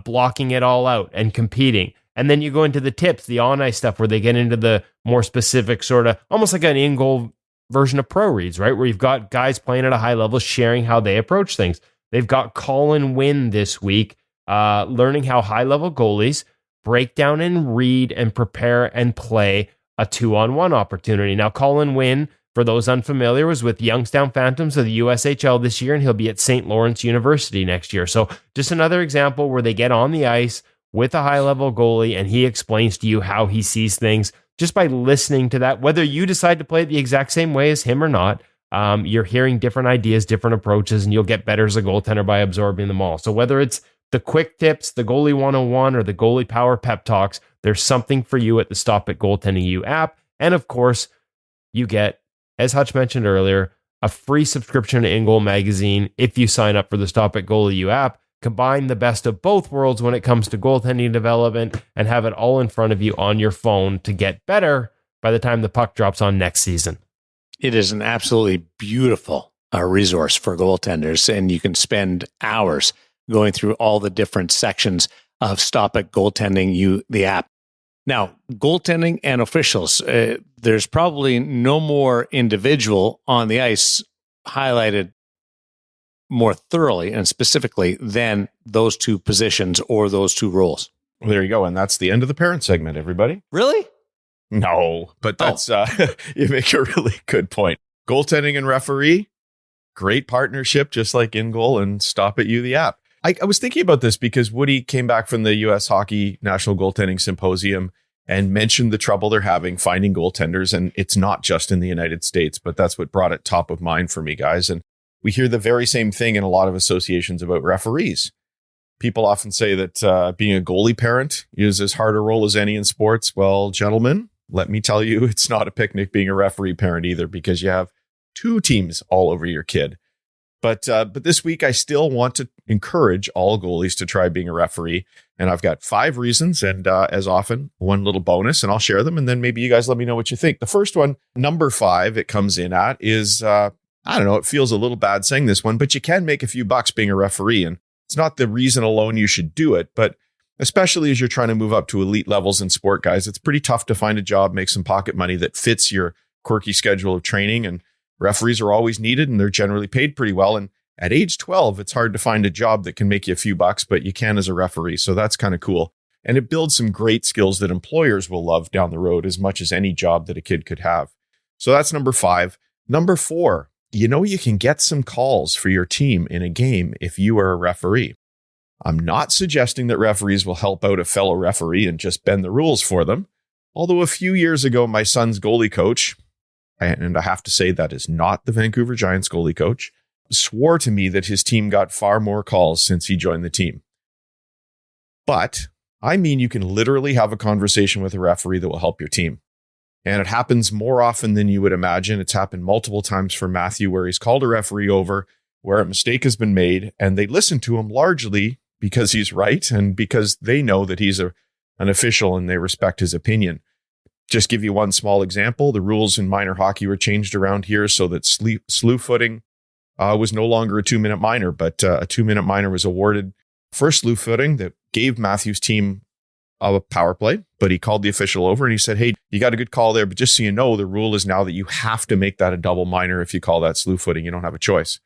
blocking it all out and competing. And then you go into the tips, the on-ice stuff where they get into the more specific sort of almost like an in-goal version of pro reads, right? Where you've got guys playing at a high level, sharing how they approach things. They've got call and win this week, learning how high-level goalies break down and read and prepare and play a 2-on-1 opportunity. Now, call and win, for those unfamiliar, was with Youngstown Phantoms of the USHL this year, and he'll be at St. Lawrence University next year. So just another example where they get on the ice with a high-level goalie, and he explains to you how he sees things just by listening to that. Whether you decide to play it the exact same way as him or not, you're hearing different ideas, different approaches, and you'll get better as a goaltender by absorbing them all. So whether it's the quick tips, the goalie 101, or the goalie power pep talks, there's something for you at the Stop It Goaltending You app. And of course, you get, as Hutch mentioned earlier, a free subscription to InGoal magazine if you sign up for the Stop It Goalie You app. Combine the best of both worlds when it comes to goaltending development and have it all in front of you on your phone to get better by the time the puck drops on next season. It is an absolutely beautiful resource for goaltenders, and you can spend hours going through all the different sections of Stop It Goaltending You, the app. Now, goaltending and officials, there's probably no more individual on the ice highlighted more thoroughly and specifically than those two positions or those two roles. Well, there you go. And that's the end of the parent segment, everybody. Really? No, but that's you make a really good point. Goaltending and referee, great partnership, just like InGoal and Stop It You, the app. I was thinking about this because Woody came back from the U.S. Hockey National Goaltending Symposium and mentioned the trouble they're having finding goaltenders. And it's not just in the United States, but that's what brought it top of mind for me, guys. And we hear the very same thing in a lot of associations about referees. People often say that being a goalie parent is as hard a role as any in sports. Well, gentlemen, let me tell you, it's not a picnic being a referee parent either, because you have two teams all over your kid. But this week, I still want to encourage all goalies to try being a referee. And I've got 5 reasons, and as often, one little bonus, and I'll share them. And then maybe you guys let me know what you think. The first one, number 5, it comes in at is, I don't know, it feels a little bad saying this one, but you can make a few bucks being a referee. And it's not the reason alone you should do it, but especially as you're trying to move up to elite levels in sport, guys, it's pretty tough to find a job, make some pocket money that fits your quirky schedule of training. And referees are always needed, and they're generally paid pretty well. And At age 12, it's hard to find a job that can make you a few bucks, but you can as a referee. So that's kind of cool. And it builds some great skills that employers will love down the road as much as any job that a kid could have. So that's number 5. Number 4, you can get some calls for your team in a game if you are a referee. I'm not suggesting that referees will help out a fellow referee and just bend the rules for them. Although a few years ago, my son's goalie coach, and I have to say that is not the Vancouver Giants goalie coach, swore to me that his team got far more calls since he joined the team. But I mean, you can literally have a conversation with a referee that will help your team. And it happens more often than you would imagine. It's happened multiple times for Matthew, where he's called a referee over, where a mistake has been made, and they listen to him largely because he's right and because they know that he's an official and they respect his opinion. Just give you one small example. The rules in minor hockey were changed around here so that slew footing was no longer a 2-minute minor, but a 2-minute minor was awarded for slew footing that gave Matthew's team a power play, but he called the official over and he said, hey, you got a good call there, but just so you know, the rule is now that you have to make that a double minor. If you call that slew footing, you don't have a choice.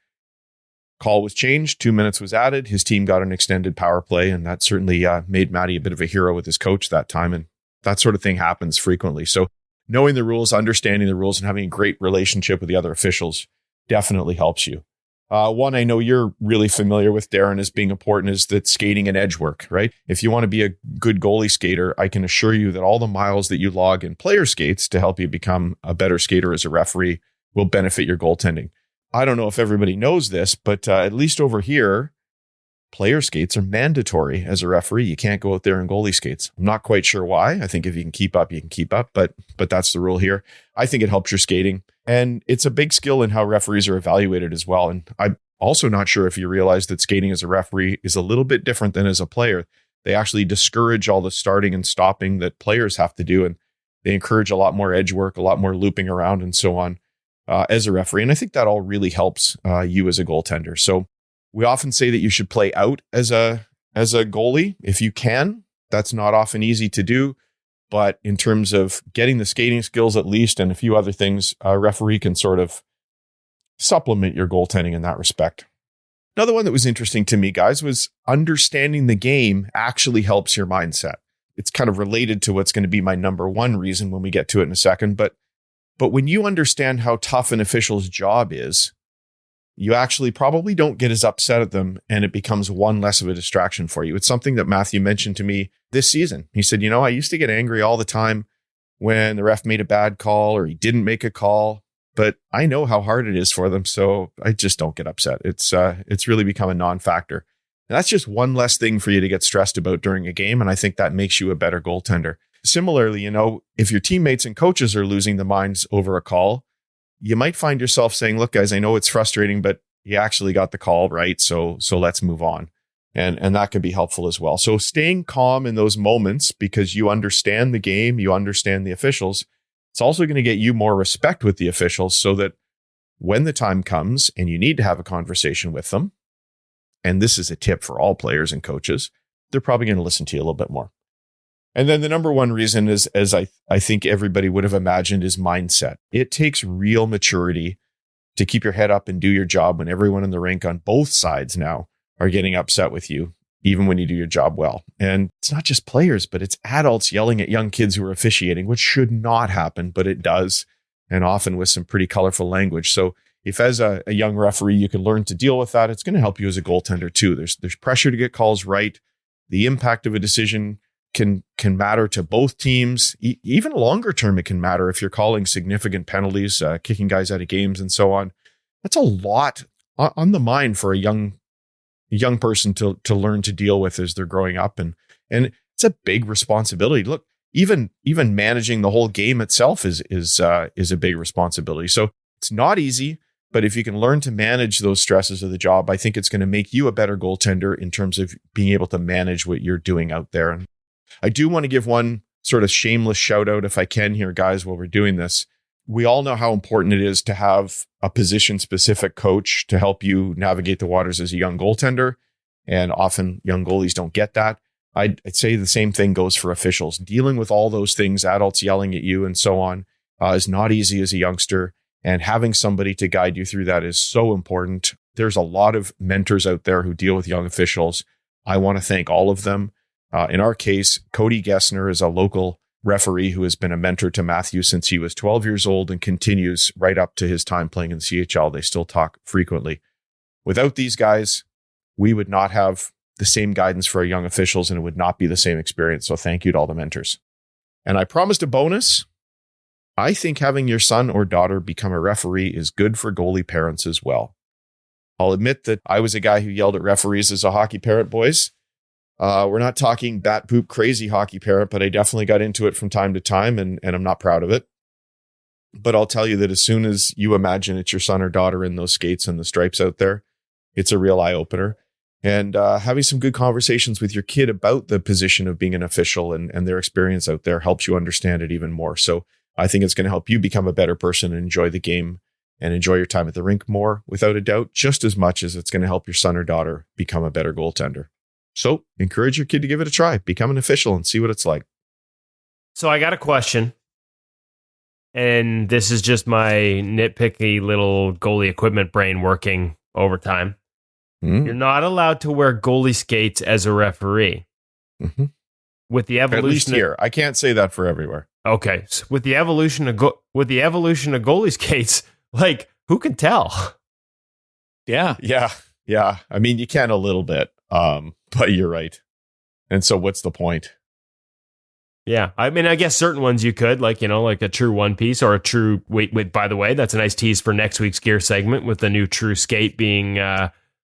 Call was changed, 2 minutes was added. His team got an extended power play, and that certainly made Matty a bit of a hero with his coach that time. And that sort of thing happens frequently. So knowing the rules, understanding the rules, and having a great relationship with the other officials definitely helps you. One I know you're really familiar with, Darren, as being important is that skating and edge work, right? If you want to be a good goalie skater, I can assure you that all the miles that you log in player skates to help you become a better skater as a referee will benefit your goaltending. I don't know if everybody knows this, but at least over here, player skates are mandatory as a referee. You can't go out there in goalie skates. I'm not quite sure why. I think if you can keep up, you can keep up, but that's the rule here. I think it helps your skating. And it's a big skill in how referees are evaluated as well. And I'm also not sure if you realize that skating as a referee is a little bit different than as a player. They actually discourage all the starting and stopping that players have to do. And they encourage a lot more edge work, a lot more looping around and so on as a referee. And I think that all really helps you as a goaltender. So we often say that you should play out as a goalie if you can. That's not often easy to do. But in terms of getting the skating skills at least and a few other things, a referee can sort of supplement your goaltending in that respect. Another one that was interesting to me, guys, was understanding the game actually helps your mindset. It's kind of related to what's going to be my number 1 reason when we get to it in a second. But when you understand how tough an official's job is, you actually probably don't get as upset at them, and it becomes one less of a distraction for you. It's something that Matthew mentioned to me this season. He said, I used to get angry all the time when the ref made a bad call or he didn't make a call, but I know how hard it is for them, so I just don't get upset. It's really become a non-factor. And that's just one less thing for you to get stressed about during a game, and I think that makes you a better goaltender. Similarly, if your teammates and coaches are losing their minds over a call, you might find yourself saying, look, guys, I know it's frustrating, but you actually got the call right. So let's move on. And that can be helpful as well. So staying calm in those moments because you understand the game, you understand the officials. It's also going to get you more respect with the officials so that when the time comes and you need to have a conversation with them, and this is a tip for all players and coaches, they're probably going to listen to you a little bit more. And then the number 1 reason is, as I think everybody would have imagined, is mindset. It takes real maturity to keep your head up and do your job when everyone in the rink on both sides now are getting upset with you, even when you do your job well. And it's not just players, but it's adults yelling at young kids who are officiating, which should not happen, but it does, and often with some pretty colorful language. So if as a young referee, you can learn to deal with that, it's going to help you as a goaltender too. There's pressure to get calls right. The impact of a decision can matter to both teams. Even longer term, it can matter if you're calling significant penalties, kicking guys out of games and so on. That's a lot on the mind for a young person to learn to deal with as they're growing up. And it's a big responsibility. Look, even managing the whole game itself is a big responsibility. So it's not easy, but if you can learn to manage those stresses of the job, I think it's going to make you a better goaltender in terms of being able to manage what you're doing out there. And I do want to give one sort of shameless shout out, if I can here, guys, while we're doing this. We all know how important it is to have a position specific coach to help you navigate the waters as a young goaltender. And often young goalies don't get that. I'd say the same thing goes for officials. Dealing with all those things, adults yelling at you and so on, is not easy as a youngster. And having somebody to guide you through that is so important. There's a lot of mentors out there who deal with young officials. I want to thank all of them. In our case, Cody Gessner is a local referee who has been a mentor to Matthew since he was 12 years old and continues right up to his time playing in the CHL. They still talk frequently. Without these guys, we would not have the same guidance for our young officials and it would not be the same experience. So thank you to all the mentors. And I promised a bonus. I think having your son or daughter become a referee is good for goalie parents as well. I'll admit that I was a guy who yelled at referees as a hockey parent, boys. We're not talking bat poop crazy hockey parent, but I definitely got into it from time to time and I'm not proud of it. But I'll tell you that as soon as you imagine it's your son or daughter in those skates and the stripes out there, it's a real eye opener. And having some good conversations with your kid about the position of being an official and their experience out there helps you understand it even more. So I think it's going to help you become a better person and enjoy the game and enjoy your time at the rink more, without a doubt, just as much as it's going to help your son or daughter become a better goaltender. So encourage your kid to give it a try, become an official and see what it's like. So I got a question, and this is just my nitpicky little goalie equipment brain working overtime. You're not allowed to wear goalie skates as a referee. Mm-hmm. With the evolution, at least here, I can't say that for everywhere. Okay, so with the evolution of goalie skates, like who can tell? Yeah. I mean, you can a little bit, but you're right. And so, what's the point? Yeah, I mean, I guess certain ones you could, like a true one piece or a true. Wait. By the way, that's a nice tease for next week's gear segment with the new true skate being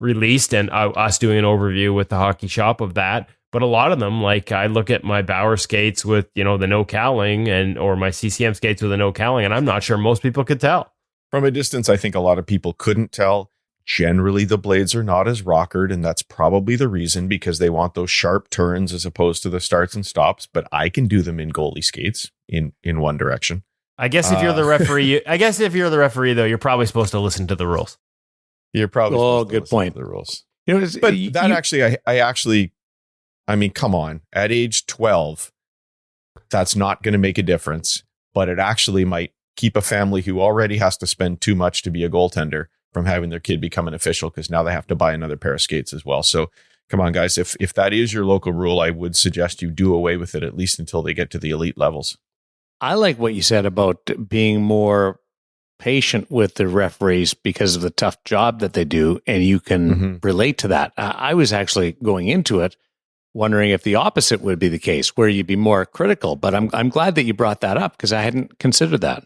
released and us doing an overview with the hockey shop of that. But a lot of them, like I look at my Bauer skates with, the no cowling or my CCM skates with a no cowling, and I'm not sure most people could tell. From a distance, I think a lot of people couldn't tell. Generally, the blades are not as rockered, and that's probably the reason, because they want those sharp turns as opposed to the starts and stops. But I can do them in goalie skates in one direction. I guess if you're the referee, though, you're probably supposed to listen to the rules. You're probably supposed to good listen point. to the rules. I mean, come on. At age 12, that's not going to make a difference, but it actually might keep a family who already has to spend too much to be a goaltender from having their kid become an official, because now they have to buy another pair of skates as well. So come on, guys. If that is your local rule, I would suggest you do away with it, at least until they get to the elite levels. I like what you said about being more patient with the referees because of the tough job that they do, and you can relate to that. I was actually going into it wondering if the opposite would be the case, where you'd be more critical. But I'm glad that you brought that up, because I hadn't considered that.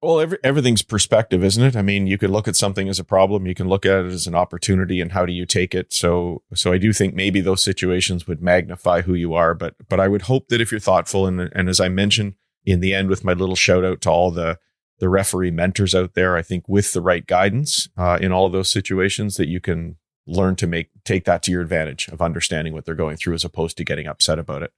Well, everything's perspective, isn't it? I mean, you could look at something as a problem, you can look at it as an opportunity, and how do you take it? So I do think maybe those situations would magnify who you are, but I would hope that if you're thoughtful, and as I mentioned in the end with my little shout out to all the referee mentors out there, I think with the right guidance in all of those situations, that you can learn to take that to your advantage of understanding what they're going through as opposed to getting upset about it.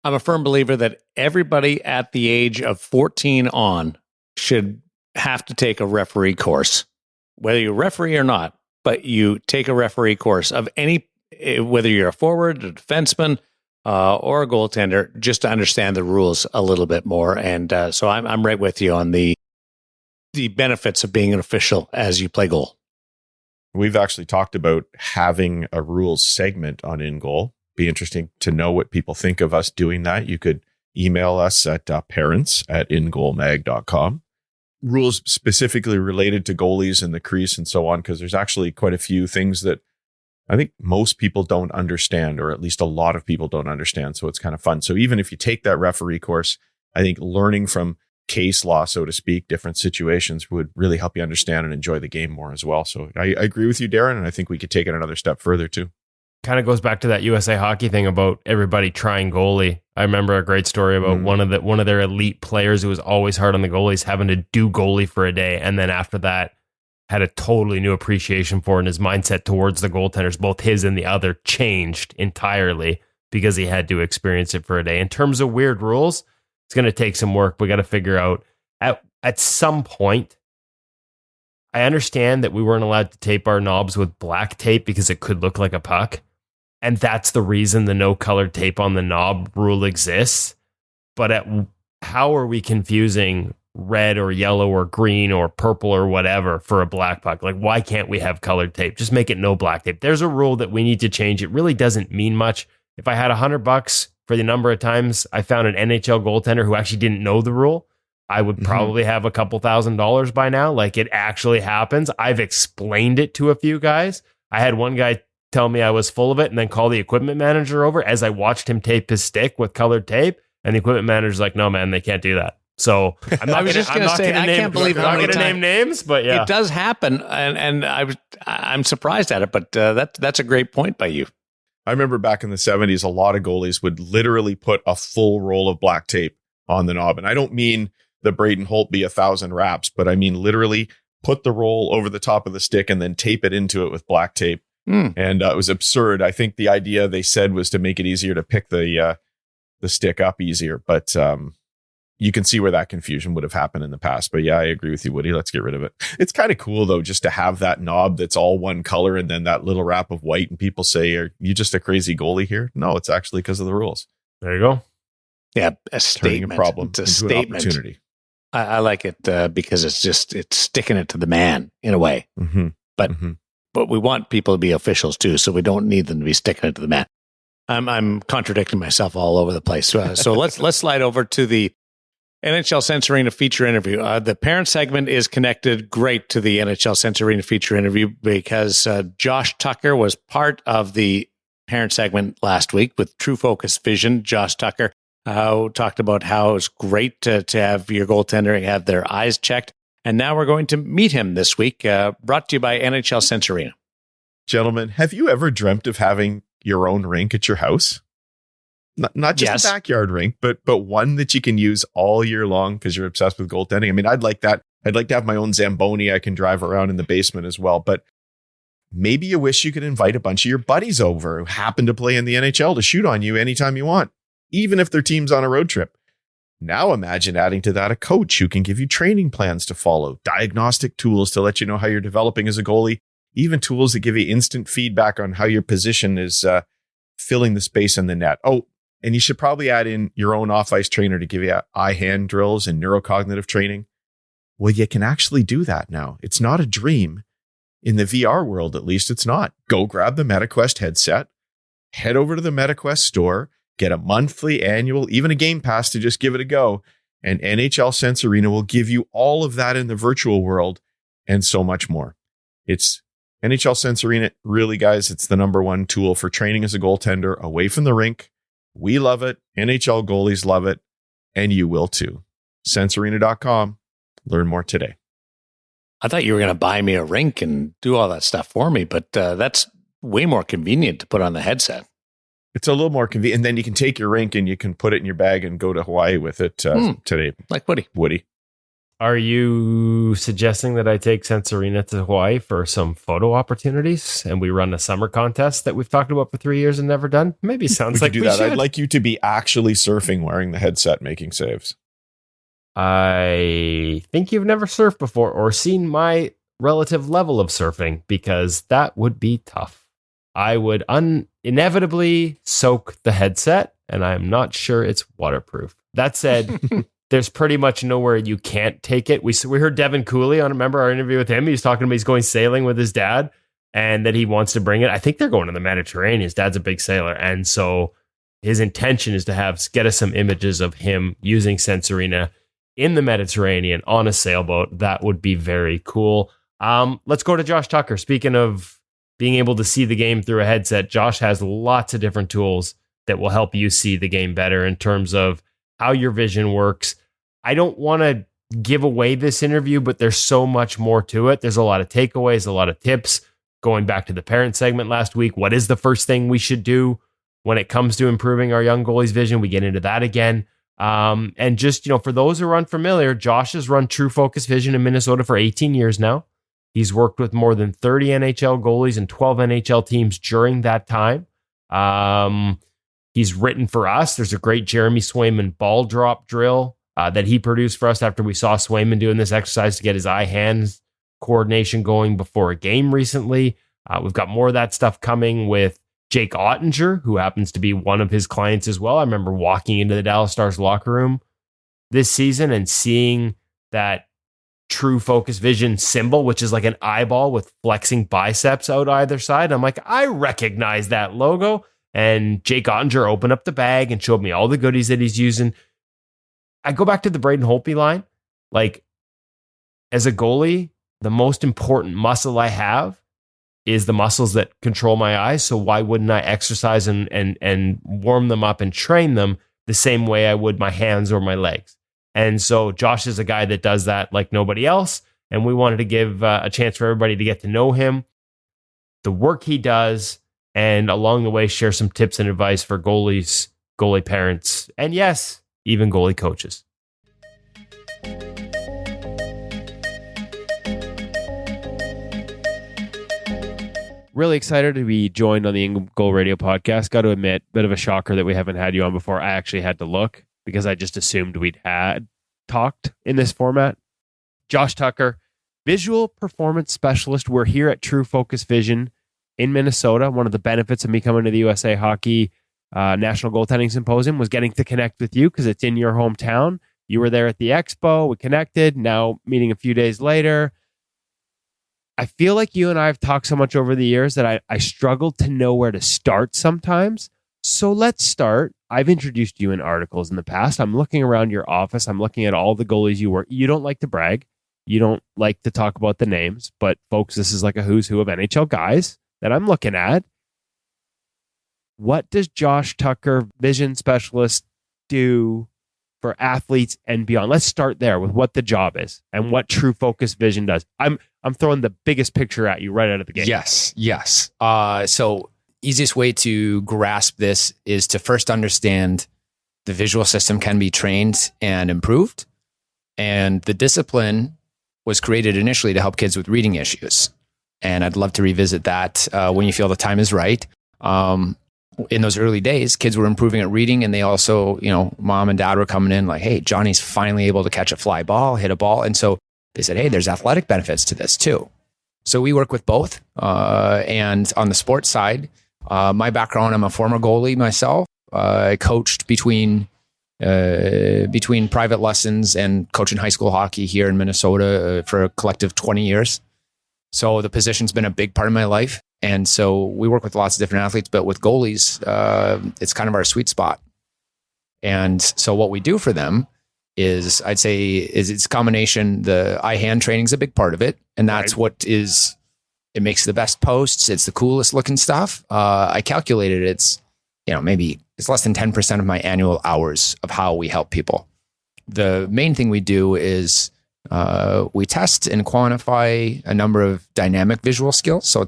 I'm a firm believer that everybody at the age of 14 on should have to take a referee course, whether you're a referee or not, but you take a referee course of any, whether you're a forward, a defenseman, or a goaltender, just to understand the rules a little bit more. And so I'm right with you on the benefits of being an official as you play goal. We've actually talked about having a rules segment on InGoal. Be interesting to know what people think of us doing that. You could email us at parents@ingoalmag.com. Rules specifically related to goalies and the crease and so on, because there's actually quite a few things that I think most people don't understand, or at least a lot of people don't understand. So it's kind of fun. So even if you take that referee course, I think learning from case law, so to speak, different situations would really help you understand and enjoy the game more as well. So I agree with you, Darren, and I think we could take it another step further too. Kind of goes back to that USA Hockey thing about everybody trying goalie. I remember a great story about one of their elite players who was always hard on the goalies having to do goalie for a day, and then after that had a totally new appreciation for it, and his mindset towards the goaltenders, both his and the other, changed entirely because he had to experience it for a day. In terms of weird rules, it's going to take some work. We got to figure out at some point. I understand that we weren't allowed to tape our knobs with black tape because it could look like a puck. And that's the reason the no colored tape on the knob rule exists. But how are we confusing red or yellow or green or purple or whatever for a black puck. Like, why can't we have colored tape? Just make it no black tape. There's a rule that we need to change. It really doesn't mean much. If I had $100 for the number of times I found an NHL goaltender who actually didn't know the rule, I would probably have a couple $1,000s by now. Like, it actually happens. I've explained it to a few guys. I had one guy tell me I was full of it and then call the equipment manager over as I watched him tape his stick with colored tape. And the equipment manager's like, no, man, they can't do that. So I'm not going to name names, but yeah, it does happen, and I'm surprised at it. But that's a great point by you. I remember back in the 70s, a lot of goalies would literally put a full roll of black tape on the knob, and I don't mean the Braden Holtby 1,000 wraps, but I mean literally put the roll over the top of the stick and then tape it into it with black tape. And it was absurd. I think the idea they said was to make it easier to pick the stick up easier, but you can see where that confusion would have happened in the past. But yeah, I agree with you, Woody. Let's get rid of it. It's kind of cool though, just to have that knob that's all one color and then that little wrap of white. And people say, "Are you just a crazy goalie here?" No, it's actually because of the rules. There you go. Yeah, a statement. A problem it's a into statement. An opportunity. I like it because it's sticking it to the man in a way. But we want people to be officials too, so we don't need them to be sticking it to the man. I'm contradicting myself all over the place. So let's slide over to the NHL Sense Arena feature interview. The parent segment is connected great to the NHL Sense Arena feature interview because Josh Tucker was part of the parent segment last week with True Focus Vision. Josh Tucker talked about how it's great to have your goaltender have their eyes checked. And now we're going to meet him this week, brought to you by NHL Sense Arena. Gentlemen, have you ever dreamt of having your own rink at your house? Not just a backyard rink, but one that you can use all year long because you're obsessed with goaltending. I mean, I'd like that. I'd like to have my own Zamboni I can drive around in the basement as well. But maybe you wish you could invite a bunch of your buddies over who happen to play in the NHL to shoot on you anytime you want, even if their team's on a road trip. Now imagine adding to that a coach who can give you training plans to follow, diagnostic tools to let you know how you're developing as a goalie, even tools that give you instant feedback on how your position is filling the space in the net. Oh, and you should probably add in your own off-ice trainer to give you eye-hand drills and neurocognitive training. Well, you can actually do that now. It's not a dream. In the VR world, at least, it's not. Go grab the MetaQuest headset, head over to the MetaQuest store, get a monthly, annual, even a game pass to just give it a go. And NHL Sense Arena will give you all of that in the virtual world and so much more. It's NHL Sense Arena. Really, guys, it's the number one tool for training as a goaltender away from the rink. We love it. NHL goalies love it. And you will too. SenseArena.com. Learn more today. I thought you were going to buy me a rink and do all that stuff for me, but that's way more convenient to put on the headset. It's a little more convenient. And then you can take your rink and you can put it in your bag and go to Hawaii with it today. Like Woody. Are you suggesting that I take Sense Arena to Hawaii for some photo opportunities and we run a summer contest that we've talked about for 3 years and never done? Maybe sounds like we should. I'd like you to be actually surfing wearing the headset making saves. I think you've never surfed before or seen my relative level of surfing because that would be tough. I would inevitably soak the headset and I'm not sure it's waterproof. That said, there's pretty much nowhere you can't take it. We heard Devin Cooley on, remember our interview with him? He was talking about he's going sailing with his dad and that he wants to bring it. I think they're going to the Mediterranean. His dad's a big sailor. And so his intention is to get us some images of him using Sense Arena in the Mediterranean on a sailboat. That would be very cool. Let's go to Josh Tucker. Speaking of being able to see the game through a headset, Josh has lots of different tools that will help you see the game better in terms of how your vision works. I don't want to give away this interview, but there's so much more to it. There's a lot of takeaways, a lot of tips. Going back to the parent segment last week, what is the first thing we should do when it comes to improving our young goalies' vision? We get into that again. And just, for those who are unfamiliar, Josh has run True Focus Vision in Minnesota for 18 years now. He's worked with more than 30 NHL goalies and 12 NHL teams during that time. He's written for us. There's a great Jeremy Swayman ball drop drill that he produced for us after we saw Swayman doing this exercise to get his eye-hands coordination going before a game recently. We've got more of that stuff coming with Jake Ottinger, who happens to be one of his clients as well. I remember walking into the Dallas Stars locker room this season and seeing that True Focus Vision symbol, which is like an eyeball with flexing biceps out either side. I'm like, I recognize that logo. And Jake Ottinger opened up the bag and showed me all the goodies that he's using. I go back to the Braden Holtby line. Like, as a goalie, the most important muscle I have is the muscles that control my eyes. So why wouldn't I exercise and warm them up and train them the same way I would my hands or my legs? And so Josh is a guy that does that like nobody else. And we wanted to give a chance for everybody to get to know him, the work he does, and along the way, share some tips and advice for goalies, goalie parents, and yes, even goalie coaches. Really excited to be joined on the InGoal Radio Podcast. Got to admit, bit of a shocker that we haven't had you on before. I actually had to look because I just assumed we'd had talked in this format. Josh Tucker, visual performance specialist. We're here at True Focus Vision in Minnesota. One of the benefits of me coming to the USA Hockey National Goaltending Symposium was getting to connect with you because it's in your hometown. You were there at the expo. We connected. Now meeting a few days later. I feel like you and I have talked so much over the years that I struggle to know where to start sometimes. So let's start. I've introduced you in articles in the past. I'm looking around your office. I'm looking at all the goalies you work. You don't like to brag. You don't like to talk about the names. But folks, this is like a who's who of NHL guys that I'm looking at. What does Josh Tucker, vision specialist, do for athletes and beyond? Let's start there with what the job is and what True Focus Vision does. I'm throwing the biggest picture at you right out of the gate. Yes. So easiest way to grasp this is to first understand the visual system can be trained and improved. And the discipline was created initially to help kids with reading issues. And I'd love to revisit that when you feel the time is right. In those early days, kids were improving at reading, and they also, mom and dad were coming in like, hey, Johnny's finally able to catch a fly ball, hit a ball. And so they said, hey, there's athletic benefits to this too. So we work with both. And on the sports side, my background, I'm a former goalie myself. I coached between private lessons and coaching high school hockey here in Minnesota for a collective 20 years. So the position's been a big part of my life. And so we work with lots of different athletes, but with goalies, it's kind of our sweet spot. And so what we do for them is, I'd say, it's a combination. The eye-hand training is a big part of it. And that's it makes the best posts. It's the coolest looking stuff. I calculated it's less than 10% of my annual hours of how we help people. The main thing we do is we test and quantify a number of dynamic visual skills. So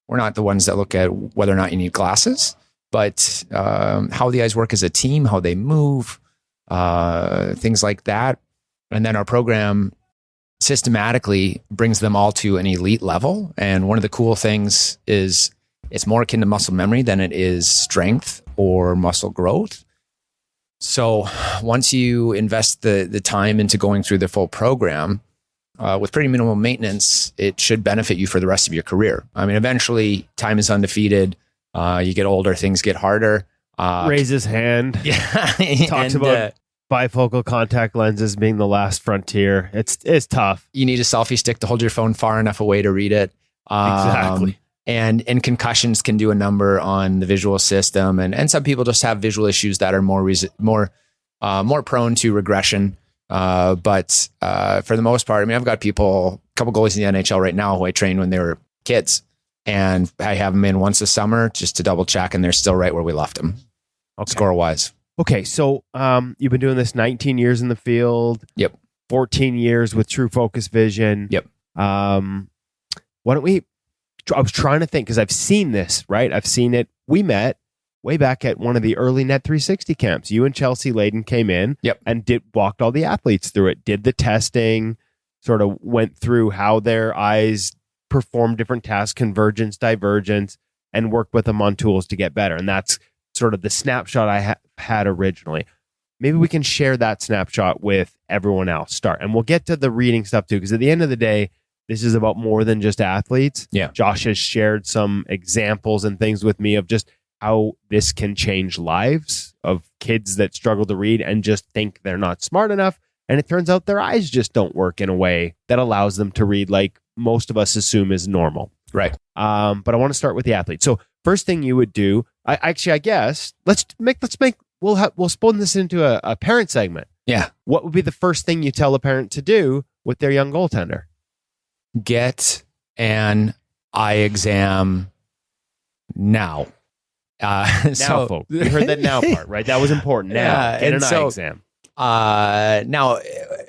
we're not the ones that look at whether or not you need glasses, but how the eyes work as a team, how they move, things like that. And then our program systematically brings them all to an elite level. And one of the cool things is it's more akin to muscle memory than it is strength or muscle growth. So once you invest the time into going through the full program, with pretty minimal maintenance, it should benefit you for the rest of your career. I mean, eventually time is undefeated. You get older, things get harder. Raise his hand. Yeah. Talks about bifocal contact lenses being the last frontier. It's tough. You need a selfie stick to hold your phone far enough away to read it. Exactly. And concussions can do a number on the visual system. And some people just have visual issues that are more prone to regression. But for the most part, I mean, I've got a couple goalies in the NHL right now who I trained when they were kids, and I have them in once a summer just to double check, and they're still right where we left them, score wise. Okay. So, you've been doing this 19 years in the field. Yep. 14 years with True Focus Vision. Yep. Why don't we, I was trying to think, cause I've seen this, right? I've seen it. We met way back at one of the early Net 360 camps. You and Chelsea Layden came in and walked all the athletes through it, did the testing, sort of went through how their eyes perform different tasks, convergence, divergence, and worked with them on tools to get better. And that's sort of the snapshot I had originally. Maybe we can share that snapshot with everyone else. And we'll get to the reading stuff too, because at the end of the day, this is about more than just athletes. Yeah. Josh has shared some examples and things with me of just how this can change lives of kids that struggle to read and just think they're not smart enough. And it turns out their eyes just don't work in a way that allows them to read like most of us assume is normal. Right. But I want to start with the athlete. So first thing you would do, I guess we'll spawn this into a parent segment. Yeah. What would be the first thing you tell a parent to do with their young goaltender? Get an eye exam now. Now, folks, you heard that now part, right? That was important. Now, Yeah, get an and eye so- exam. Now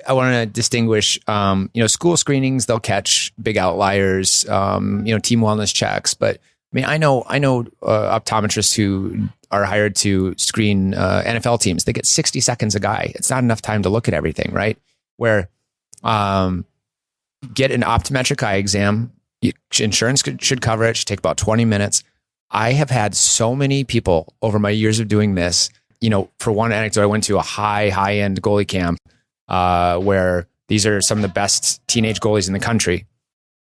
I want to distinguish, school screenings, they'll catch big outliers, team wellness checks. But I mean, I know optometrists who are hired to screen NFL teams. They get 60 seconds a guy. It's not enough time to look at everything, right? Where get an optometric eye exam. Insurance should cover it. It should take about 20 minutes. I have had so many people over my years of doing this. For one anecdote, I went to a high-end goalie camp where these are some of the best teenage goalies in the country.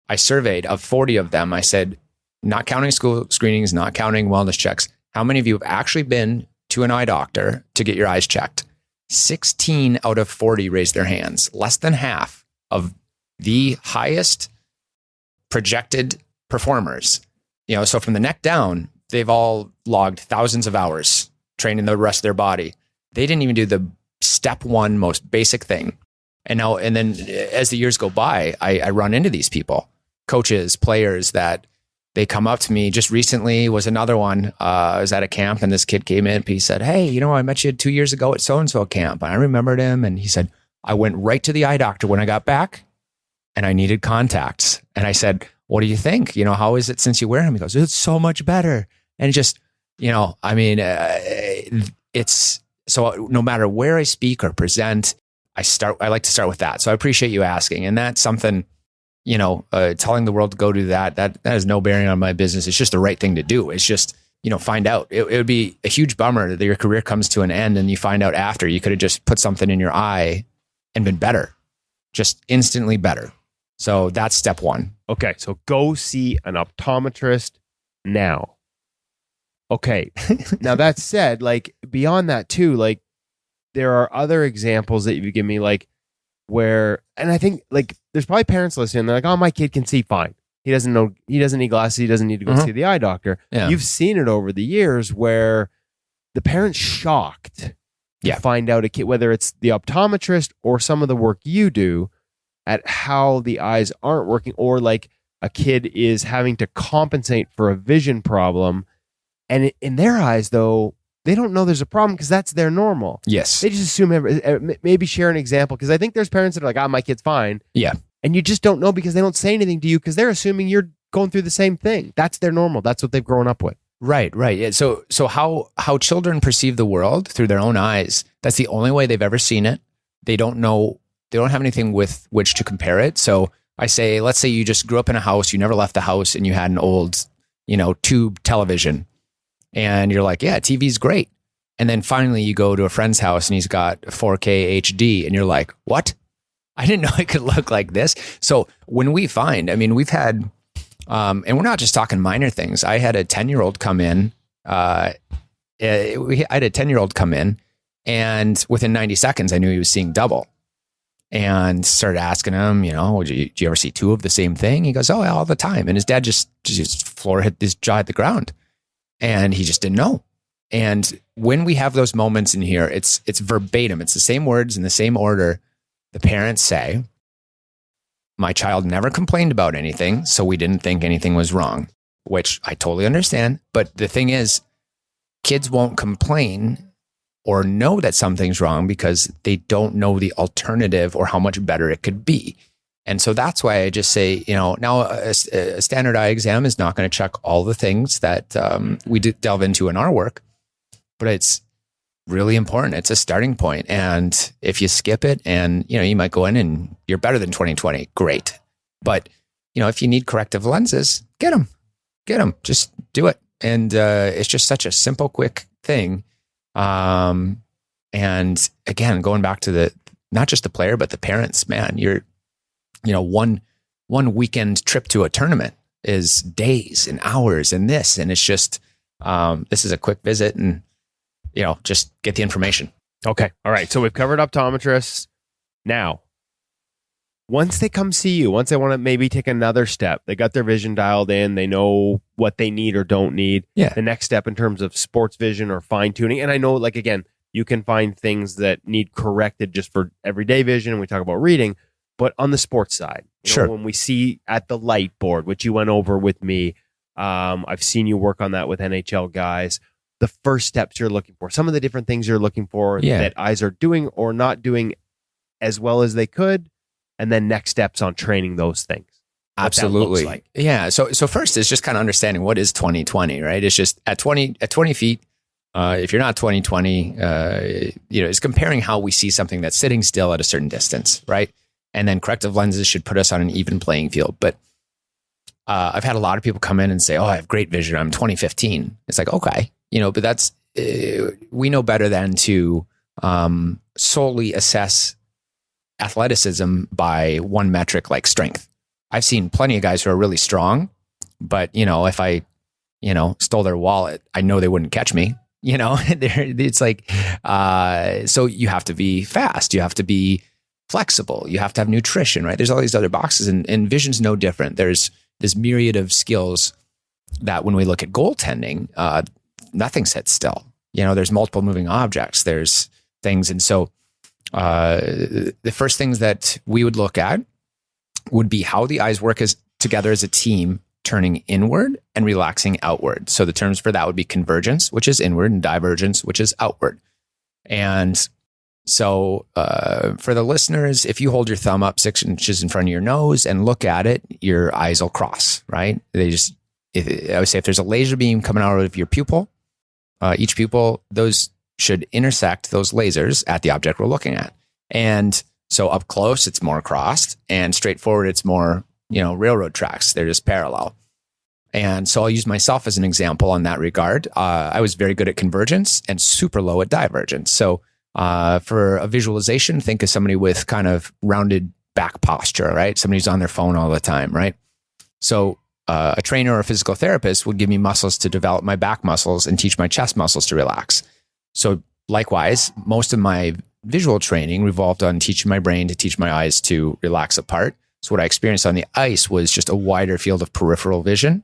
I surveyed of 40 of them. I said, not counting school screenings, not counting wellness checks, how many of you have actually been to an eye doctor to get your eyes checked? 16 out of 40 raised their hands. Less than half of the highest projected performers. So from the neck down, they've all logged thousands of hours training the rest of their body. They didn't even do the step one most basic thing. And then as the years go by, I run into these people, coaches, players that they come up to me. Just recently was another one. I was at a camp and this kid came in and he said, hey, I met you 2 years ago at so-and-so camp. And I remembered him. And he said, I went right to the eye doctor when I got back and I needed contacts. And I said, what do you think? How is it since you wear them? He goes, it's so much better. And just, it's so no matter where I speak or present, I like to start with that. So I appreciate you asking. And that's something, telling the world to go do that has no bearing on my business. It's just the right thing to do. It's just, find out. It would be a huge bummer that your career comes to an end and you find out after you could have just put something in your eye and been better, just instantly better. So that's step one. Okay, so go see an optometrist now. Okay, now that said, like beyond that too, like there are other examples that you give me, like where, and I think like there's probably parents listening. They're like, "Oh, my kid can see fine. He doesn't need glasses. He doesn't need to go see the eye doctor." Yeah. You've seen it over the years where the parent's shocked to find out a kid, whether it's the optometrist or some of the work you do, at how the eyes aren't working, or like a kid is having to compensate for a vision problem. And in their eyes, though, they don't know there's a problem because that's their normal. Yes. They just assume, maybe share an example, because I think there's parents that are like, my kid's fine. Yeah. And you just don't know because they don't say anything to you because they're assuming you're going through the same thing. That's their normal. That's what they've grown up with. Right. Yeah. So how children perceive the world through their own eyes, that's the only way they've ever seen it. They don't know, they don't have anything with which to compare it. So I say, let's say you just grew up in a house, you never left the house, and you had an old, tube television. And you're like, yeah, TV's great. And then finally you go to a friend's house and he's got 4K HD and you're like, what? I didn't know it could look like this. So when we've had, and we're not just talking minor things. I had a 10-year-old come in. I had a 10-year-old come in and within 90 seconds, I knew he was seeing double. And started asking him, do you ever see two of the same thing? He goes, oh, all the time. And his dad just hit his jaw at the ground. And he just didn't know. And when we have those moments in here, it's verbatim. It's the same words in the same order. The parents say, my child never complained about anything, so we didn't think anything was wrong, which I totally understand. But the thing is, kids won't complain or know that something's wrong because they don't know the alternative or how much better it could be. And so that's why I just say, now a standard eye exam is not going to check all the things that we delve into in our work, but it's really important. It's a starting point. And if you skip it and, you might go in and you're better than 20/20, great. But, if you need corrective lenses, get them, just do it. And it's just such a simple, quick thing. And again, going back to not just the player, but the parents, man, one weekend trip to a tournament is days and hours and this, and it's just, this is a quick visit and, just get the information. Okay. All right. So we've covered optometrists. Now, once they come see you, once they want to maybe take another step, they got their vision dialed in, they know what they need or don't need. Yeah. The next step in terms of sports vision or fine tuning. And I know, like, again, you can find things that need corrected just for everyday vision. And we talk about reading, but on the sports side, Sure. when we see at the light board, which you went over with me, I've seen you work on that with NHL guys. The first steps you're looking for, some of the different things you're looking for that eyes are doing or not doing as well as they could. And then next steps on training those things. Absolutely. Like. Yeah. So first is just kind of understanding what is 20/20, right? It's just at 20 feet. If you're not 20/20, it's comparing how we see something that's sitting still at a certain distance, right? And then corrective lenses should put us on an even playing field. But I've had a lot of people come in and say, "Oh, I have great vision. I'm 20/15." It's like, okay, but that's we know better than to solely assess athleticism by one metric like strength. I've seen plenty of guys who are really strong, but if I, stole their wallet, I know they wouldn't catch me. It's like, so you have to be fast. You have to be flexible. You have to have nutrition, right? There's all these other boxes, and vision's no different. There's this myriad of skills that when we look at goaltending, nothing sits still. There's multiple moving objects. There's things. And so, the first things that we would look at would be how the eyes work together as a team, turning inward and relaxing outward. So the terms for that would be convergence, which is inward, and divergence, which is outward. And so for the listeners, if you hold your thumb up 6 inches in front of your nose and look at it, your eyes will cross, right? I would say if there's a laser beam coming out of your pupil, each pupil, those should intersect those lasers at the object we're looking at. And so up close, it's more crossed, and straightforward, it's more, railroad tracks. They're just parallel. And so I'll use myself as an example on that regard. I was very good at convergence and super low at divergence. So for a visualization, think of somebody with kind of rounded back posture, right? Somebody who's on their phone all the time, right? So a trainer or a physical therapist would give me muscles to develop my back muscles and teach my chest muscles to relax. So likewise, most of my visual training revolved on teaching my brain to teach my eyes to relax apart. So what I experienced on the ice was just a wider field of peripheral vision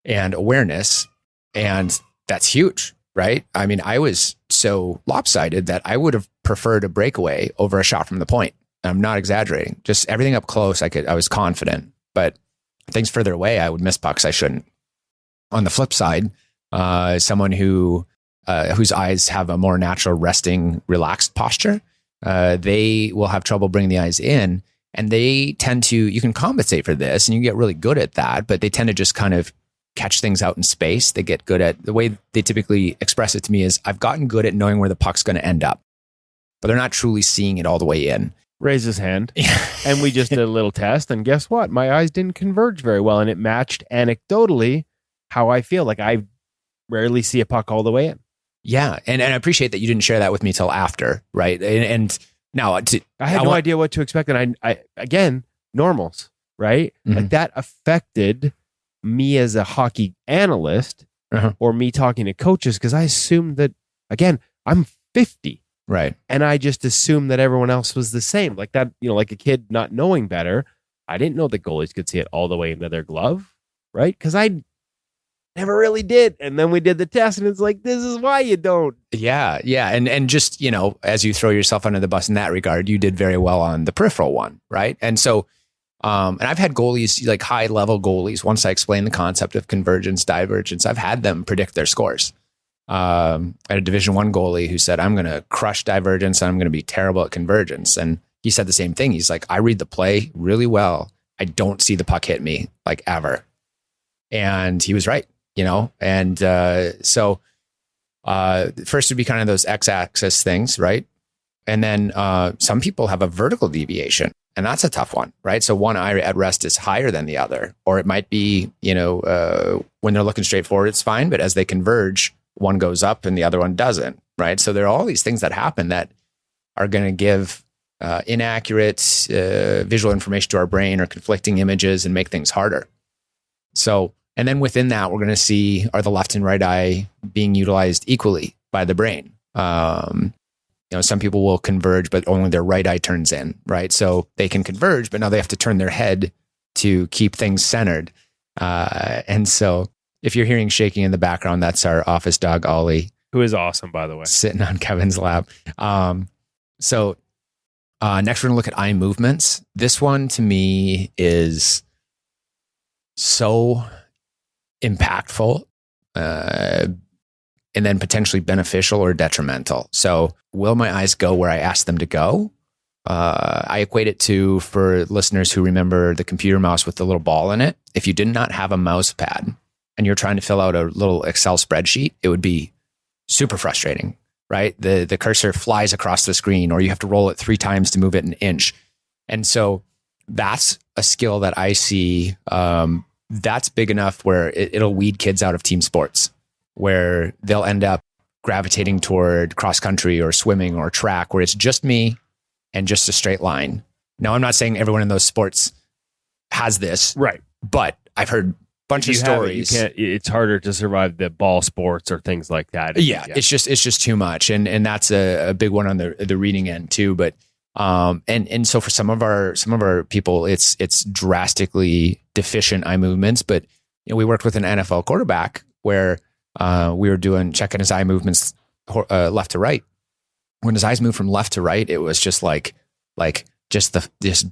and awareness. And that's huge, right? I mean, I was so lopsided that I would have preferred a breakaway over a shot from the point. I'm not exaggerating. Just everything up close, I was confident. But things further away, I would miss pucks I shouldn't. On the flip side, someone whose eyes have a more natural resting, relaxed posture, they will have trouble bringing the eyes in. And they tend to, you can compensate for this and you get really good at that, but they tend to just kind of catch things out in space. They get good at, the way they typically express it to me is, I've gotten good at knowing where the puck's going to end up, but they're not truly seeing it all the way in. Raise his hand. And we just did a little test, and guess what? My eyes didn't converge very well, and it matched anecdotally how I feel. Like, I rarely see a puck all the way in. Yeah. And I appreciate that you didn't share that with me till after, right? And now I had no idea what to expect. And I again, normals, right? Mm-hmm. Like, that affected me as a hockey analyst or me talking to coaches, because I assumed that, again, I'm 50. Right. And I just assumed that everyone else was the same. Like that, like a kid not knowing better. I didn't know that goalies could see it all the way into their glove, right? Because I never really did. And then we did the test, and it's like, this is why you don't. Yeah. Yeah. And just, as you throw yourself under the bus in that regard, you did very well on the peripheral one, right? And so, and I've had goalies, like high level goalies, once I explained the concept of convergence, divergence, I've had them predict their scores. I had a Division I goalie who said, I'm going to crush divergence and I'm going to be terrible at convergence. And he said the same thing. He's like, I read the play really well. I don't see the puck hit me, like, ever. And he was right, And so first would be kind of those x-axis things, right? And then some people have a vertical deviation, and that's a tough one, right? So one eye at rest is higher than the other, or it might be, when they're looking straight forward, it's fine. But as they converge, one goes up and the other one doesn't, right? So there are all these things that happen that are going to give inaccurate visual information to our brain, or conflicting images, and make things harder. So, and then within that, we're going to see, are the left and right eye being utilized equally by the brain? some people will converge, but only their right eye turns in, right? So they can converge, but now they have to turn their head to keep things centered. And so if you're hearing shaking in the background, that's our office dog, Ollie. Who is awesome, by the way. Sitting on Kevin's lap. So next we're going to look at eye movements. This one to me is so impactful and then potentially beneficial or detrimental. So will my eyes go where I ask them to go? I equate it to, for listeners who remember the computer mouse with the little ball in it, if you did not have a mouse pad and you're trying to fill out a little Excel spreadsheet, it would be super frustrating, right? The cursor flies across the screen, or you have to roll it 3 times to move it an inch. And so that's a skill that I see that's big enough where it'll weed kids out of team sports, where they'll end up gravitating toward cross country or swimming or track, where it's just me and just a straight line. Now, I'm not saying everyone in those sports has this, right? But I've heard a bunch of stories. It's harder to survive the ball sports or things like that. Yeah, it's just too much, and that's a big one on the reading end too. But and so for some of our people, it's drastically deficient eye movements. But we worked with an NFL quarterback where we were checking his eye movements left to right. When his eyes moved from left to right, it was just like just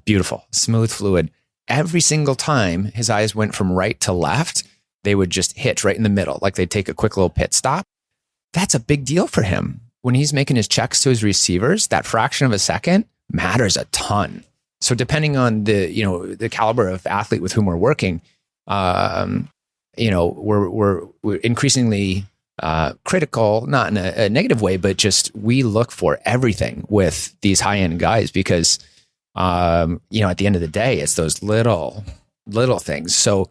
beautiful, smooth, fluid. Every single time his eyes went from right to left, they would just hitch right in the middle, like they'd take a quick little pit stop. That's a big deal for him. When he's making his checks to his receivers, that fraction of a second matters a ton. So depending on the caliber of athlete with whom we're working, we're increasly critical, not in a negative way, but just we look for everything with these high-end guys because, at the end of the day, it's those little things. So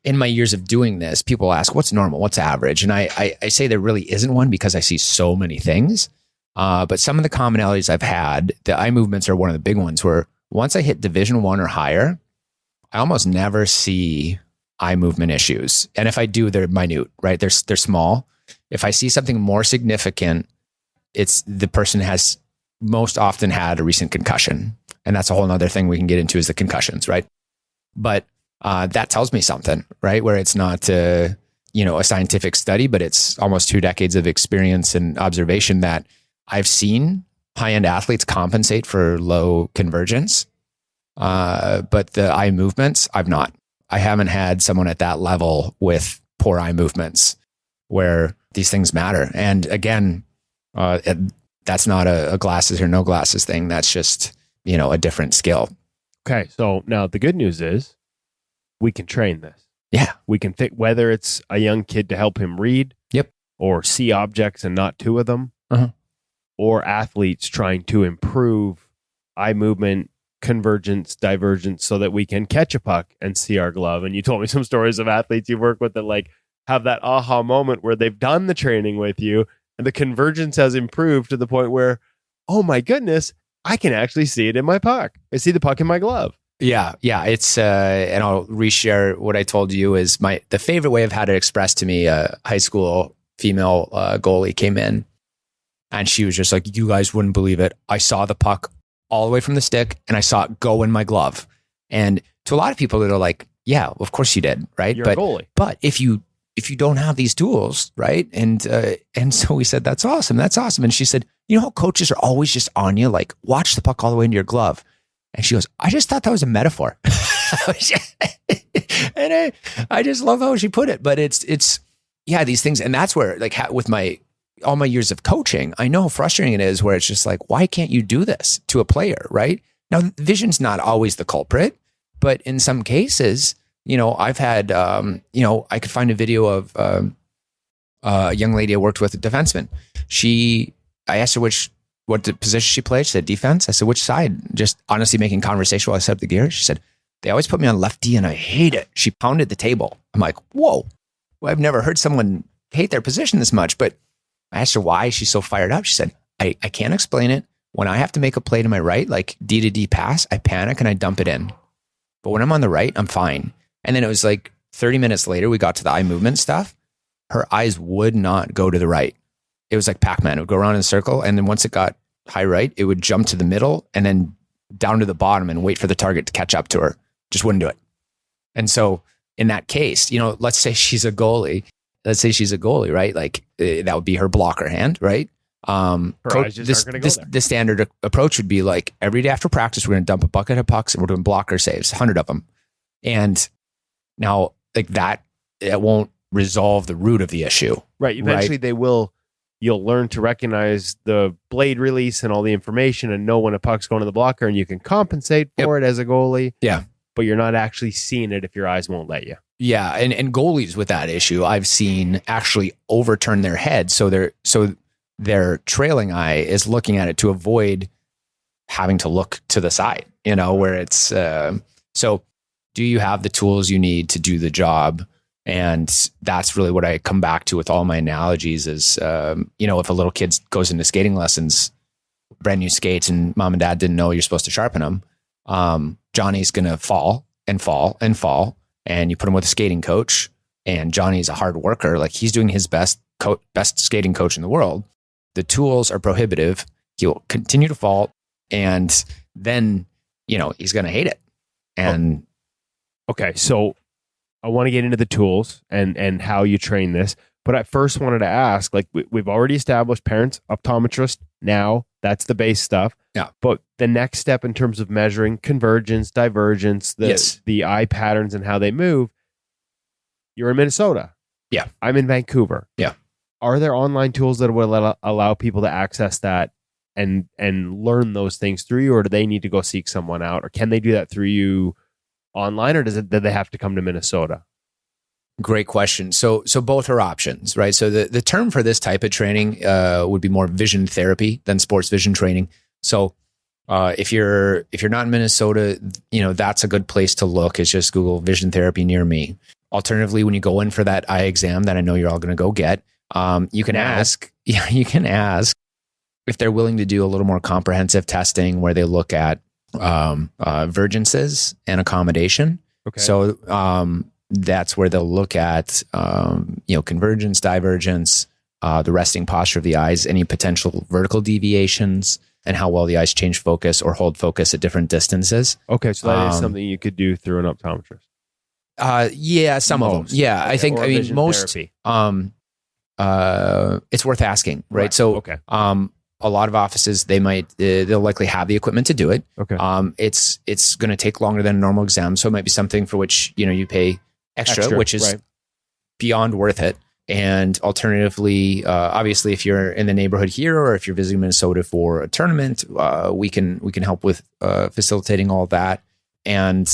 in my years of doing this, people ask, what's normal? What's average? And I say there really isn't one because I see so many things. But some of the commonalities I've had, the eye movements are one of the big ones where once I hit Division 1 or higher, I almost never see eye movement issues. And if I do, they're minute, right? They're small. If I see something more significant, it's the person has most often had a recent concussion. And that's a whole nother thing we can get into is the concussions, right? But that tells me something, right? Where it's not, a scientific study, but it's almost 2 decades of experience and observation that I've seen high-end athletes compensate for low convergence. But the eye movements, I've not. I haven't had someone at that level with poor eye movements where these things matter. And again, that's not a glasses or no glasses thing. That's just, a different skill. Okay. So now the good news is we can train this. Yeah. We can think whether it's a young kid to help him read. Yep. Or see objects and not 2 of them. Uh-huh. Or athletes trying to improve eye movement, convergence, divergence, so that we can catch a puck and see our glove. And you told me some stories of athletes you work with that have that aha moment where they've done the training with you and the convergence has improved to the point where, oh my goodness, I can actually see it in my puck. I see the puck in my glove. Yeah. It's and I'll reshare what I told you is the favorite way I've had it expressed to me. A high school female goalie came in, and she was just like, "You guys wouldn't believe it. I saw the puck all the way from the stick, and I saw it go in my glove." And to a lot of people that are like, "Yeah, of course you did, right?" You're a goalie. But if you don't have these tools, right? And so we said, "That's awesome. That's awesome." And she said, "You know how coaches are always just on you, like watch the puck all the way into your glove." And she goes, "I just thought that was a metaphor." And I just love how she put it. But it's these things, and that's where with all my years of coaching, I know how frustrating it is where it's just like, why can't you do this to a player, right? Now, vision's not always the culprit, but in some cases, I've had, I could find a video of a young lady I worked with, a defenseman. I asked her what position she played. She said defense. I said, which side? Just honestly making conversation while I set up the gear. She said, they always put me on left D and I hate it. She pounded the table. I'm like, whoa, well, I've never heard someone hate their position this much. But I asked her why she's so fired up. She said, I can't explain it. When I have to make a play to my right, like D to D pass, I panic and I dump it in. But when I'm on the right, I'm fine. And then it was like 30 minutes later, we got to the eye movement stuff. Her eyes would not go to the right. It was like Pac-Man. It would go around in a circle. And then once it got high right, it would jump to the middle and then down to the bottom and wait for the target to catch up to her. Just wouldn't do it. And so in that case, let's say she's a goalie. Right? Like that would be her blocker hand, right? The standard approach would be like every day after practice, we're going to dump a bucket of pucks and we're doing blocker saves, 100 of them. And now like that, it won't resolve the root of the issue. Right. Eventually you'll learn to recognize the blade release and all the information and know when a puck's going to the blocker, and you can compensate for it as a goalie. Yeah. But you're not actually seeing it if your eyes won't let you. Yeah. And goalies with that issue, I've seen actually overturn their head. So their trailing eye is looking at it to avoid having to look to the side, where it's, so do you have the tools you need to do the job? And that's really what I come back to with all my analogies is, if a little kid goes into skating lessons, brand new skates, and mom and dad didn't know you're supposed to sharpen them, Johnny's going to fall and fall and fall. And you put him with a skating coach, and Johnny's a hard worker. Like he's doing his best skating coach in the world. The tools are prohibitive. He'll continue to fall. And then, he's going to hate it. And okay. So I want to get into the tools and how you train this. But I first wanted to ask, like we've already established parents, optometrist. Now that's the base stuff. Yeah. But the next step in terms of measuring convergence, divergence, the eye patterns and how they move, you're in Minnesota. Yeah. I'm in Vancouver. Yeah. Are there online tools that would allow people to access that and learn those things through you, or do they need to go seek someone out, or can they do that through you online, or do they have to come to Minnesota? Great question. So both are options, right? So the term for this type of training would be more vision therapy than sports vision training. So if you're not in Minnesota, that's a good place to look. It's just Google vision therapy near me. Alternatively, when you go in for that eye exam that I know you're all going to go get, you can ask if they're willing to do a little more comprehensive testing where they look at vergences and accommodation. Okay. So that's where they'll look at convergence, divergence, the resting posture of the eyes, any potential vertical deviations, and how well the eyes change focus or hold focus at different distances. Okay, so that is something you could do through an optometrist. Yeah, some of them. Yeah, okay. Most. It's worth asking, right? So, okay. A lot of offices, they'll likely have the equipment to do it. Okay. It's going to take longer than a normal exam, so it might be something for which you pay extra, which is beyond worth it. And alternatively, obviously, if you're in the neighborhood here, or if you're visiting Minnesota for a tournament, we can help with facilitating all that. And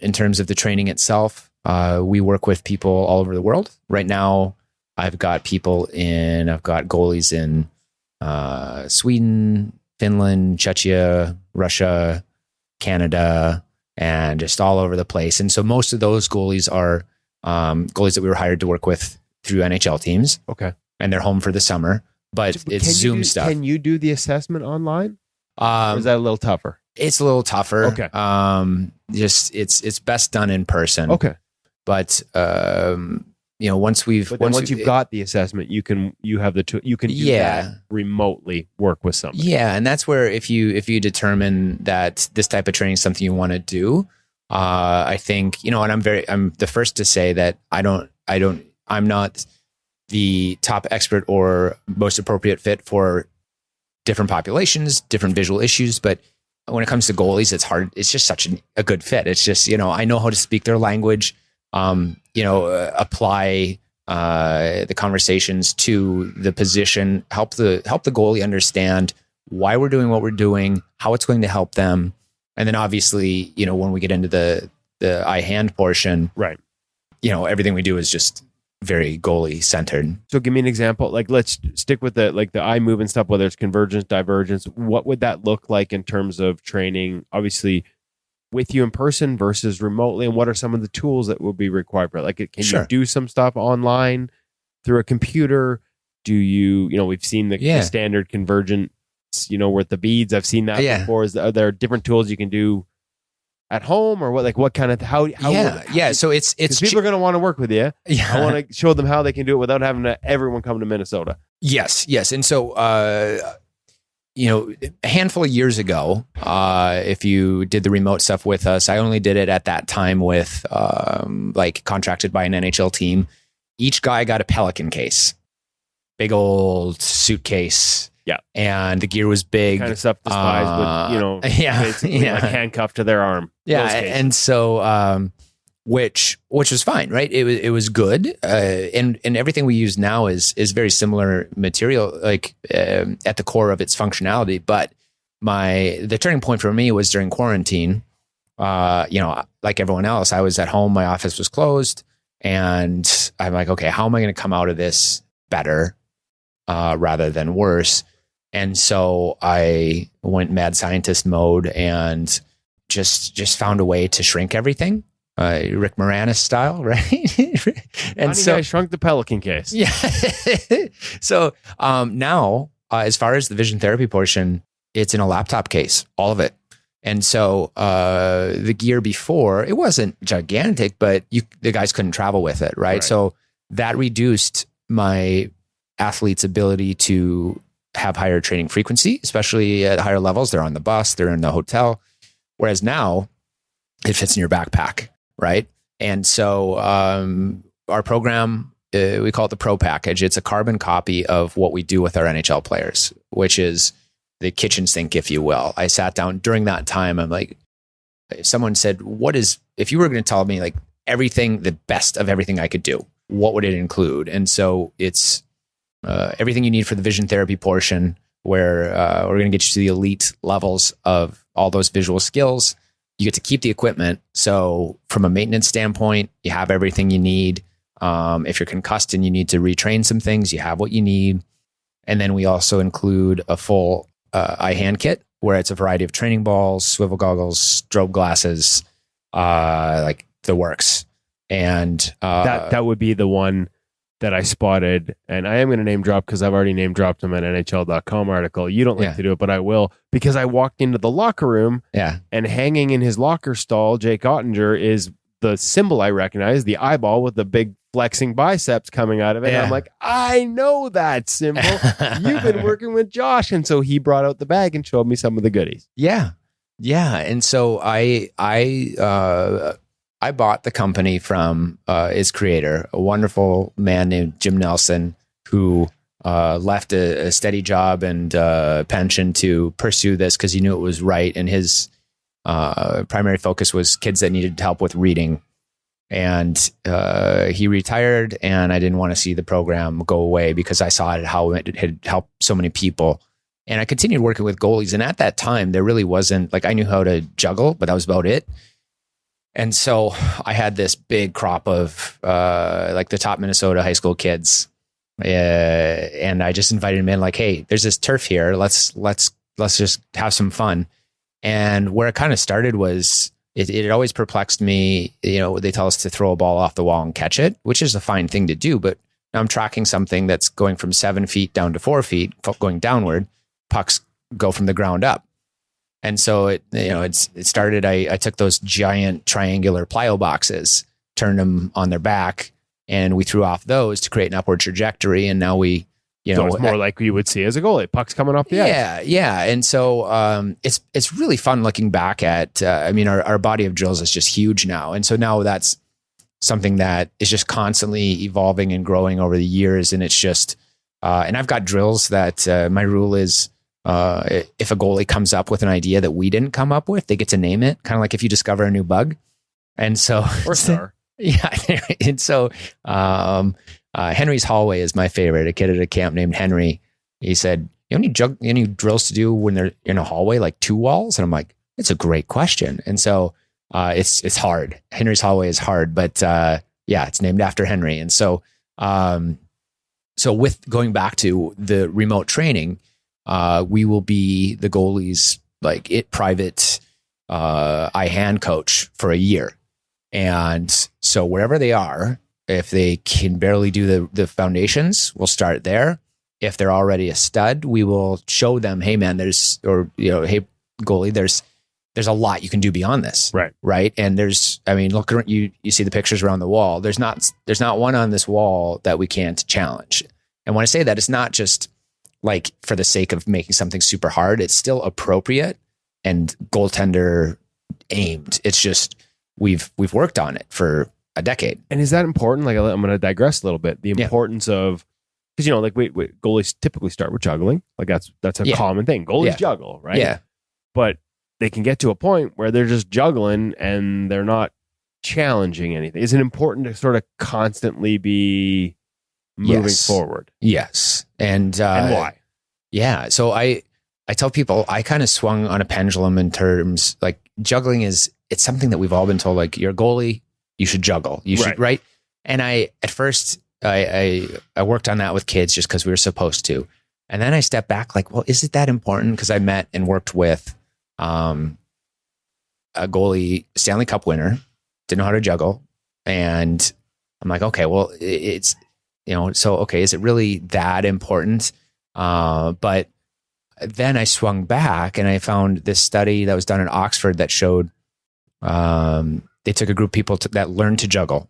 in terms of the training itself, we work with people all over the world. Right now, I've got goalies in Sweden, Finland, Czechia, Russia, Canada, and just all over the place. And so most of those goalies are goalies that we were hired to work with through NHL teams. Okay. And they're home for the summer, but it's Zoom stuff. Can you do the assessment online? Or is that a little tougher? It's a little tougher. Okay. Just it's best done in person. Okay. But once you've got the assessment, you can do that remotely, work with somebody. Yeah, and that's where if you determine that this type of training is something you want to do, I think and I'm the first to say that I'm not the top expert or most appropriate fit for different populations, different visual issues, but when it comes to goalies, it's hard. It's just such a good fit. It's just I know how to speak their language. Apply the conversations to the position, help the goalie understand why we're doing what we're doing, how it's going to help them. And then obviously, when we get into the eye hand portion, right. Everything we do is just very goalie centered. So give me an example. Like let's stick with the eye movement stuff, whether it's convergence, divergence. What would that look like in terms of training? Obviously, with you in person versus remotely, and what are some of the tools that will be required for it? Like, can you do some stuff online through a computer? Do you, we've seen the standard convergence, with the beads. I've seen that before. Are there different tools you can do at home, or what kind of, how? So it's people are going to want to work with you. Yeah. I want to show them how they can do it without having everyone come to Minnesota. Yes. And so, a handful of years ago, if you did the remote stuff with us, I only did it at that time with like contracted by an NHL team. Each guy got a Pelican case, big old suitcase. Yeah. And the gear was big. Kind of stuff despised, but, basically like handcuffed to their arm. Yeah. And so, which was fine, right? It was good. And everything we use now is very similar material, like at the core of its functionality. But the turning point for me was during quarantine. Like everyone else, I was at home, my office was closed, and I'm like, okay, how am I going to come out of this better rather than worse? And so I went mad scientist mode and just found a way to shrink everything. Rick Moranis style, right? And so I shrunk the Pelican case. Yeah. So now, as far as the vision therapy portion, it's in a laptop case, all of it. And so the gear before, it wasn't gigantic, but the guys couldn't travel with it, right? So that reduced my athletes' ability to have higher training frequency, especially at higher levels. They're on the bus, they're in the hotel. Whereas now it fits in your backpack, right? And so our program, we call it the Pro Package. It's a carbon copy of what we do with our NHL players, which is the kitchen sink, if you will. I sat down during that time. I'm like, if someone said, if you were going to tell me like everything, the best of everything I could do, what would it include? And so it's everything you need for the vision therapy portion, where we're going to get you to the elite levels of all those visual skills. You get to keep the equipment. So from a maintenance standpoint, you have everything you need. If you're concussed and you need to retrain some things, you have what you need. And then we also include a full eye hand kit, where it's a variety of training balls, swivel goggles, strobe glasses, like the works. And that would be the one that I spotted, and I am going to name drop because I've already name dropped him at NHL.com article. You don't like to do it, but I will, because I walked into the locker room, and hanging in his locker stall, Jake Ottinger, is the symbol I recognize, the eyeball with the big flexing biceps coming out of it. And I'm like, I know that symbol. You've been working with Josh. And so he brought out the bag and showed me some of the goodies. Yeah. And so I bought the company from its creator, a wonderful man named Jim Nelson, who left a steady job and pension to pursue this because he knew it was right. And his primary focus was kids that needed help with reading. And he retired, and I didn't want to see the program go away because I saw how it had helped so many people. And I continued working with goalies. And at that time, there really wasn't, like, I knew how to juggle, but that was about it. And so I had this big crop of like the top Minnesota high school kids, and I just invited them in, like, hey, there's this turf here. Let's just have some fun. And where it kind of started was it always perplexed me. They tell us to throw a ball off the wall and catch it, which is a fine thing to do. But now I'm tracking something that's going from 7 feet down to 4 feet, going downward. Pucks go from the ground up. And so it started, I took those giant triangular plyo boxes, turned them on their back, and we threw off those to create an upward trajectory. And now so it's more like you would see as a goalie, pucks coming off the ice. Yeah. And so it's really fun looking back at, our body of drills is just huge now. And so now that's something that is just constantly evolving and growing over the years. And it's just, and I've got drills that my rule is, if a goalie comes up with an idea that we didn't come up with, they get to name it, kind of like if you discover a new bug. And so, or star. Yeah. And so, Henry's hallway is my favorite. A kid at a camp named Henry, he said, you have any drills to do when they're in a hallway, like 2 walls? And I'm like, it's a great question. And so, it's hard. Henry's hallway is hard, but, it's named after Henry. And so, with going back to the remote training, we will be the goalie's private eye hand coach for a year. And so wherever they are, if they can barely do the foundations, we'll start there. If they're already a stud, we will show them, hey man, hey goalie, there's a lot you can do beyond this. Right. And look around, you see the pictures around the wall. There's not one on this wall that we can't challenge. And when I say that, it's not just like for the sake of making something super hard. It's still appropriate and goaltender aimed. It's just we've worked on it for a decade. And is that important? Like, I'm going to digress a little bit. The importance of, because like goalies typically start with juggling. Like that's a common thing. Goalies juggle, right? Yeah. But they can get to a point where they're just juggling and they're not challenging anything. Is it important to sort of constantly be moving forward? Yes. And why? Yeah. So I tell people I kind of swung on a pendulum in terms like juggling it's something that we've all been told, like, you're a goalie, you should juggle. You should, right? And at first I worked on that with kids just because we were supposed to. And then I stepped back like, well, is it that important? Because I met and worked with a goalie, Stanley Cup winner, didn't know how to juggle. And I'm like, okay, well, it's, so, okay, is it really that important? But then I swung back and I found this study that was done in Oxford that showed they took a group of people that learned to juggle,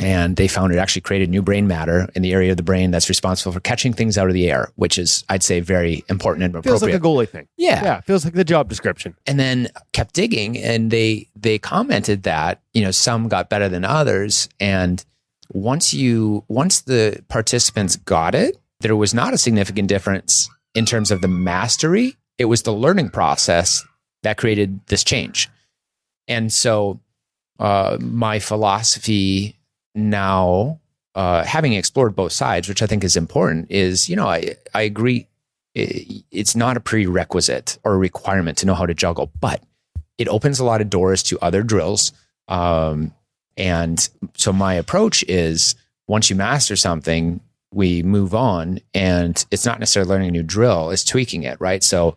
and they found it actually created new brain matter in the area of the brain that's responsible for catching things out of the air, which is, I'd say, very important and appropriate. Feels like a goalie thing. Yeah. Feels like the job description. And then kept digging, and they commented that, some got better than others. And once the participants got it, there was not a significant difference in terms of the mastery. It was the learning process that created this change. And so my philosophy now, having explored both sides, which I think is important, is, I agree. It's not a prerequisite or a requirement to know how to juggle, but it opens a lot of doors to other drills. And so my approach is, once you master something, we move on, and it's not necessarily learning a new drill, it's tweaking it, right? So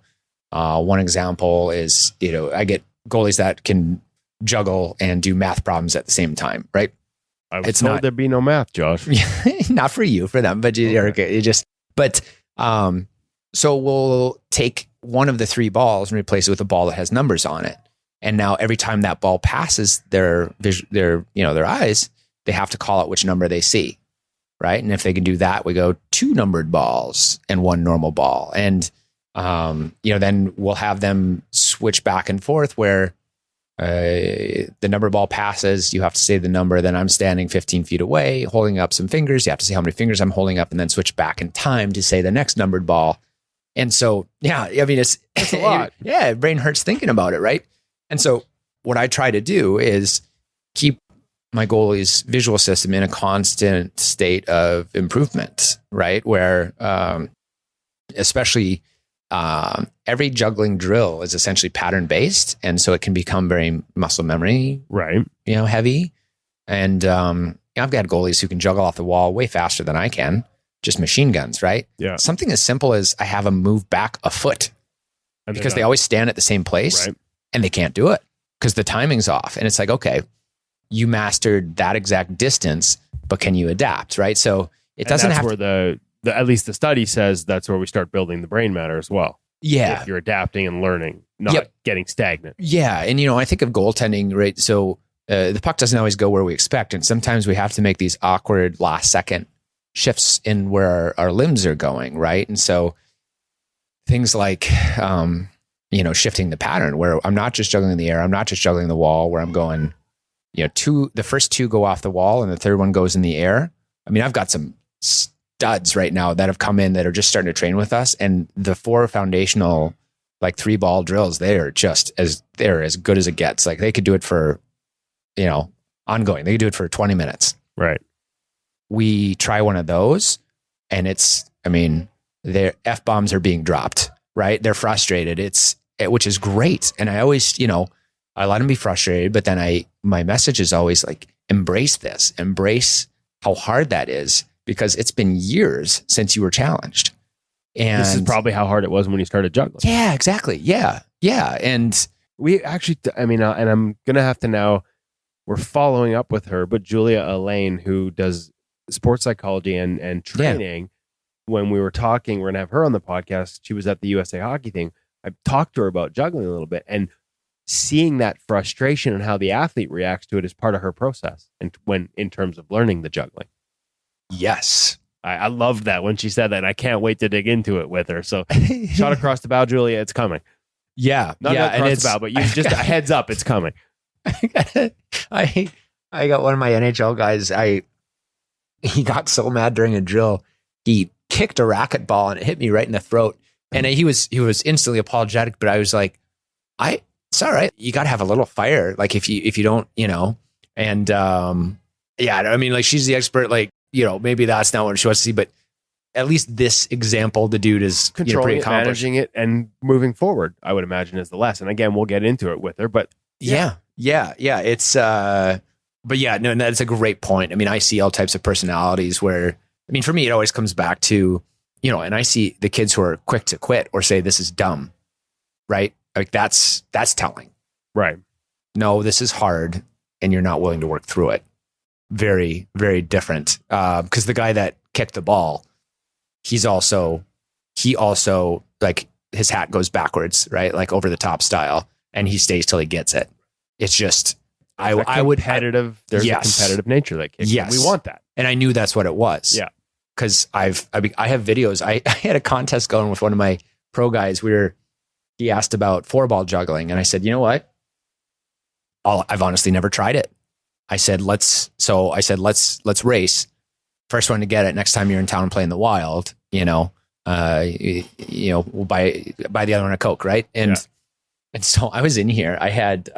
one example is, I get goalies that can juggle and do math problems at the same time, right? I was told there'd be no math, Josh. Not for you, for them, but so we'll take one of the three balls and replace it with a ball that has numbers on it. And now every time that ball passes their eyes, they have to call out which number they see, right? And if they can do that, we go 2 numbered balls and 1 normal ball. And, then we'll have them switch back and forth where the number ball passes, you have to say the number, then I'm standing 15 feet away, holding up some fingers. You have to say how many fingers I'm holding up, and then switch back in time to say the next numbered ball. And so, it's a lot. Brain hurts thinking about it, right? And so what I try to do is keep my goalie's visual system in a constant state of improvement, right? Where, especially, every juggling drill is essentially pattern based. And so it can become very muscle memory, right? Heavy. And, I've got goalies who can juggle off the wall way faster than I can, just machine guns, right? Yeah. Something as simple as I have them move back a foot because they always stand at the same place, right? And they can't do it because the timing's off. And it's like, okay, you mastered that exact distance, but can you adapt, right? So it doesn't have where the at least the study says that's where we start building the brain matter as well. Yeah. If you're adapting and learning, not getting stagnant. Yeah. And, I think of goaltending, right? So the puck doesn't always go where we expect. And sometimes we have to make these awkward last second shifts in where our limbs are going, right? And so things like, shifting the pattern where I'm not just juggling the air, I'm not just juggling the wall, where I'm going, the first 2 go off the wall and the third one goes in the air. I mean, I've got some studs right now that have come in that are just starting to train with us, and the 4 foundational, like 3 ball drills, they're as good as it gets. Like they could do it for, ongoing. They could do it for 20 minutes. Right. We try one of those and their F-bombs are being dropped, right? They're frustrated. Which is great. And I always, I let them be frustrated, but then my message is always like, embrace this, embrace how hard that is, because it's been years since you were challenged. And this is probably how hard it was when you started juggling. Yeah, exactly. Yeah. Yeah. And we actually, and I'm going to have to now, we're following up with her, but Julia Elaine, who does sports psychology and training, when we were talking, we're going to have her on the podcast. She was at the USA Hockey thing. I talked to her about juggling a little bit, and seeing that frustration and how the athlete reacts to it is part of her process. And in terms of learning the juggling. Yes. I loved that when she said that. I can't wait to dig into it with her. So shot across the bow, Julia, it's coming. Yeah. Not across the bow, but you just a heads up, it's coming. I got one of my NHL guys. He got so mad during a drill. He kicked a racquetball and it hit me right in the throat. And he was instantly apologetic, but I was like, it's all right. You got to have a little fire. Like if you don't, and yeah, I mean, like she's the expert, like, maybe that's not what she wants to see, but at least this example, the dude is controlling pretty it, accomplished. managing it, and moving forward, I would imagine is the lesson. Again, we'll get into it with her, but yeah. It's, but yeah, no, that's a great point. I mean, I see all types of personalities where, I mean, for me, it always comes back to, and I see the kids who are quick to quit or say, this is dumb, right? Like that's telling. Right. No, this is hard and you're not willing to work through it. Very, very different. Because the guy that kicked the ball, he also like his hat goes backwards, right? Like over the top style, and he stays till he gets it. It's just, there's a competitive nature that kicks. Yes. We want that. And I knew that's what it was. Yeah. Cause I have videos. I had a contest going with one of my pro guys. He asked about 4-ball juggling. And I said, you know what? I've honestly never tried it. I said, let's race. First one to get it next time you're in town and play in the wild, we'll buy the other one a Coke. Right. And so I was in here, I had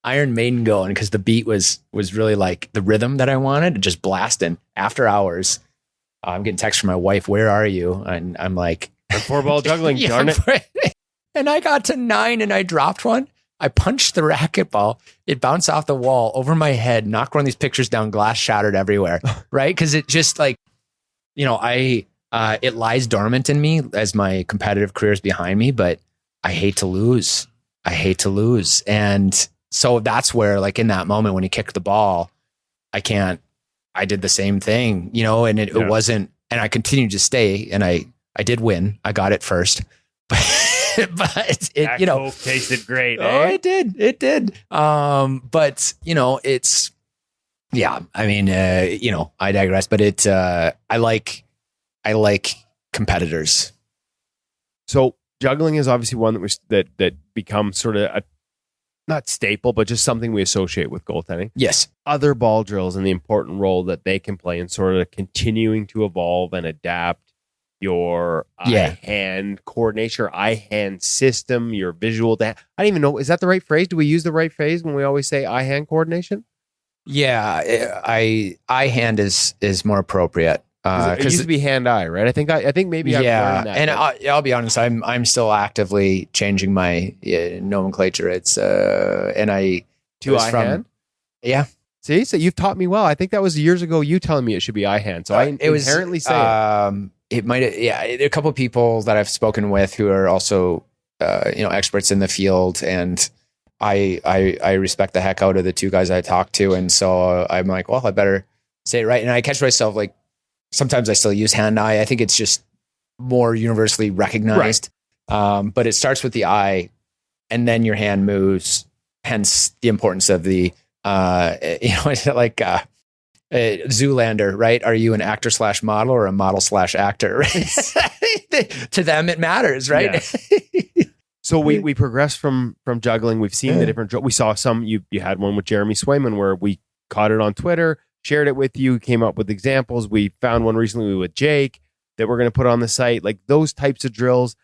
Iron Maiden going because the beat was really like the rhythm that I wanted, just blasting after hours. I'm getting text from my wife, where are you? And I'm like, 4-ball juggling, darn it. And I got to 9 and I dropped one. I punched the racquetball. It bounced off the wall over my head, knocked one of these pictures down, glass shattered everywhere. Right. Cause it just like, it lies dormant in me as my competitive career is behind me, but I hate to lose. And so that's where, like, in that moment when he kicked the ball, I did the same thing, and it wasn't, and I continued to stay, and I did win. I got it first, but it, Coke tasted great. Oh, it did. But it's, yeah, I mean, I digress, but I like competitors. So juggling is obviously one that becomes sort of a, not staple, but just something we associate with goaltending. Yes. Other ball drills and the important role that they can play in sort of continuing to evolve and adapt your eye-hand coordination, your eye-hand system, your visual. I don't even know. Is that the right phrase? Do we use the right phrase when we always say eye-hand coordination? Yeah, eye-hand is more appropriate. It used to be hand-eye, right? I think maybe I've learned that. And I'll be honest, I'm still actively changing my nomenclature. It's and I to eye-hand. Yeah. See, so you've taught me well. I think that was years ago. You telling me it should be eye-hand, so I inherently say it. It might, there are a couple of people that I've spoken with who are also experts in the field, and I respect the heck out of the two guys I talked to, and so I'm like, well, I better say it right. And I catch myself like, sometimes I still use hand-eye. I think it's just more universally recognized. Right. But it starts with the eye, and then your hand moves. Hence the importance of the, like Zoolander, right? Are you an actor/model or a model/actor? Right? To them, it matters, right? Yeah. So we progressed from juggling. We've seen the different. We saw some. You had one with Jeremy Swayman where we caught it on Twitter. Shared it with you, came up with examples. We found one recently with Jake that we're going to put on the site. Like those types of drills,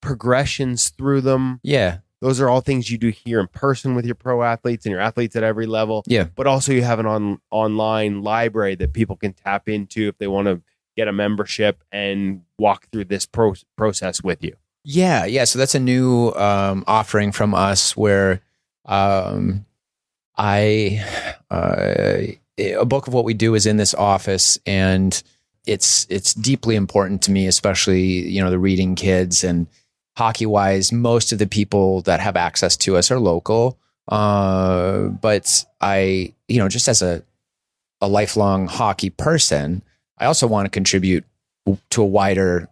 progressions through them. Yeah. Those are all things you do here in person with your pro athletes and your athletes at every level. Yeah. But also you have an online library that people can tap into if they want to get a membership and walk through this process with you. Yeah. Yeah. So that's a new offering from us where a book of what we do is in this office, and it's deeply important to me, especially, the reading kids, and hockey wise, most of the people that have access to us are local. But I, just as a lifelong hockey person, I also want to contribute to a wider,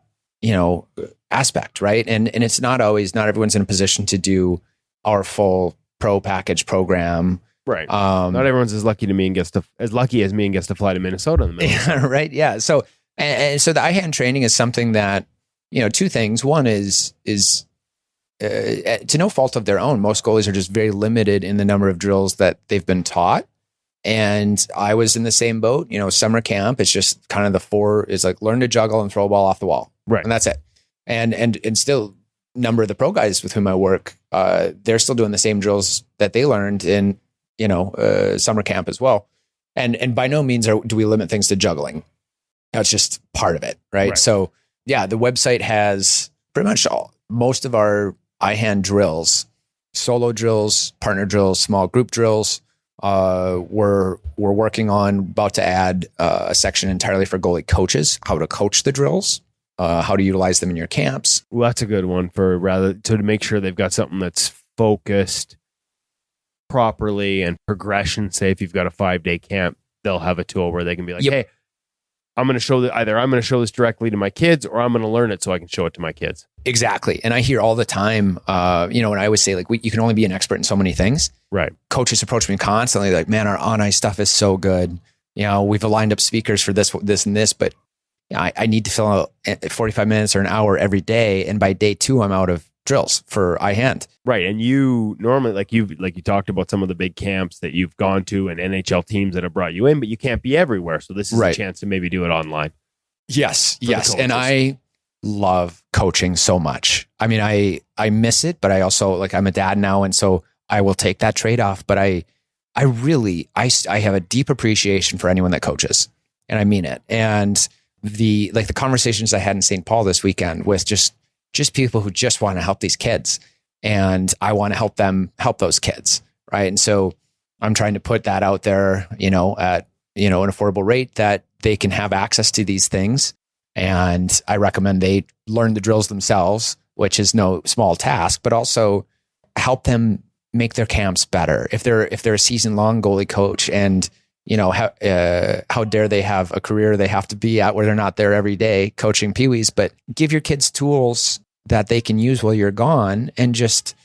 aspect. Right. And it's not everyone's in a position to do our full pro package program. Right. Not everyone's as lucky as me and gets to fly to Minnesota in the middle. Yeah, right. Yeah. So, and so the eye-hand training is something that, two things. One is to no fault of their own, most goalies are just very limited in the number of drills that they've been taught. And I was in the same boat, summer camp. It's just kind of the 4 is like learn to juggle and throw a ball off the wall. Right. And that's it. And still number of the pro guys with whom I work, they're still doing the same drills that they learned in, summer camp as well. And by no means do we limit things to juggling. That's just part of it. Right. So yeah, the website has pretty much most of our eye-hand drills, solo drills, partner drills, small group drills. We're working on about to add a section entirely for goalie coaches, how to coach the drills, how to utilize them in your camps. Well, that's a good one to make sure they've got something that's focused properly and progression. Say if you've got a 5-day camp, they'll have a tool where they can be like, hey, I'm going to show that either I'm going to show this directly to my kids or I'm going to learn it so I can show it to my kids. Exactly. And I hear all the time, and I always say you can only be an expert in so many things. Right. Coaches approach me constantly like, man, our on-ice stuff is so good. We've aligned up speakers for this, and this, but I need to fill out 45 minutes or an hour every day. And by day 2, I'm out of drills for eye hand. Right. And you normally, like you talked about some of the big camps that you've gone to and NHL teams that have brought you in, but you can't be everywhere. So this is a chance to maybe do it online. Yes. And I love coaching so much. I mean, I miss it, but I also I'm a dad now. And so I will take that trade-off, but I really have a deep appreciation for anyone that coaches, and I mean it. And the conversations I had in St. Paul this weekend with just people who just want to help these kids, and I want to help them help those kids. Right. And so I'm trying to put that out there, at, an affordable rate that they can have access to these things. And I recommend they learn the drills themselves, which is no small task, but also help them make their camps better. If they're a season-long goalie coach, and how dare they have a career they have to be at where they're not there every day coaching peewees, but give your kids tools that they can use while you're gone, and just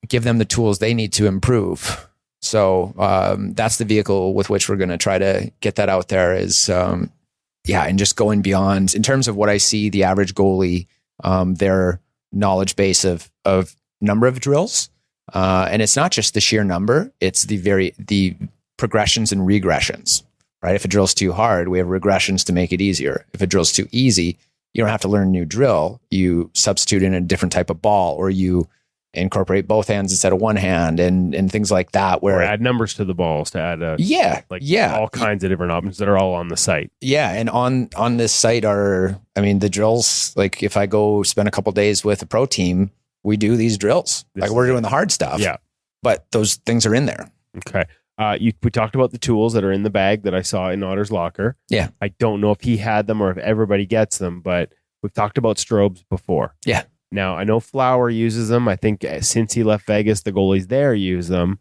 give them the tools they need to improve. So that's the vehicle with which we're going to try to get that out there is, and just going beyond in terms of what I see the average goalie, their knowledge base of number of drills. And it's not just the sheer number, it's the progressions and regressions, right? If a drill's too hard, we have regressions to make it easier. If a drill's too easy, you don't have to learn a new drill. You substitute in a different type of ball, or you incorporate both hands instead of one hand, and things like that, where or add numbers to the balls to add all kinds of different options that are all on the site. Yeah. And on this site the drills, like if I go spend a couple days with a pro team, we do these drills. We're doing the hard stuff. Yeah. But those things are in there. Okay. We talked about the tools that are in the bag that I saw in Otter's locker. Yeah. I don't know if he had them or if everybody gets them, but we've talked about strobes before. Yeah. Now, I know Flower uses them. I think since he left Vegas, the goalies there use them.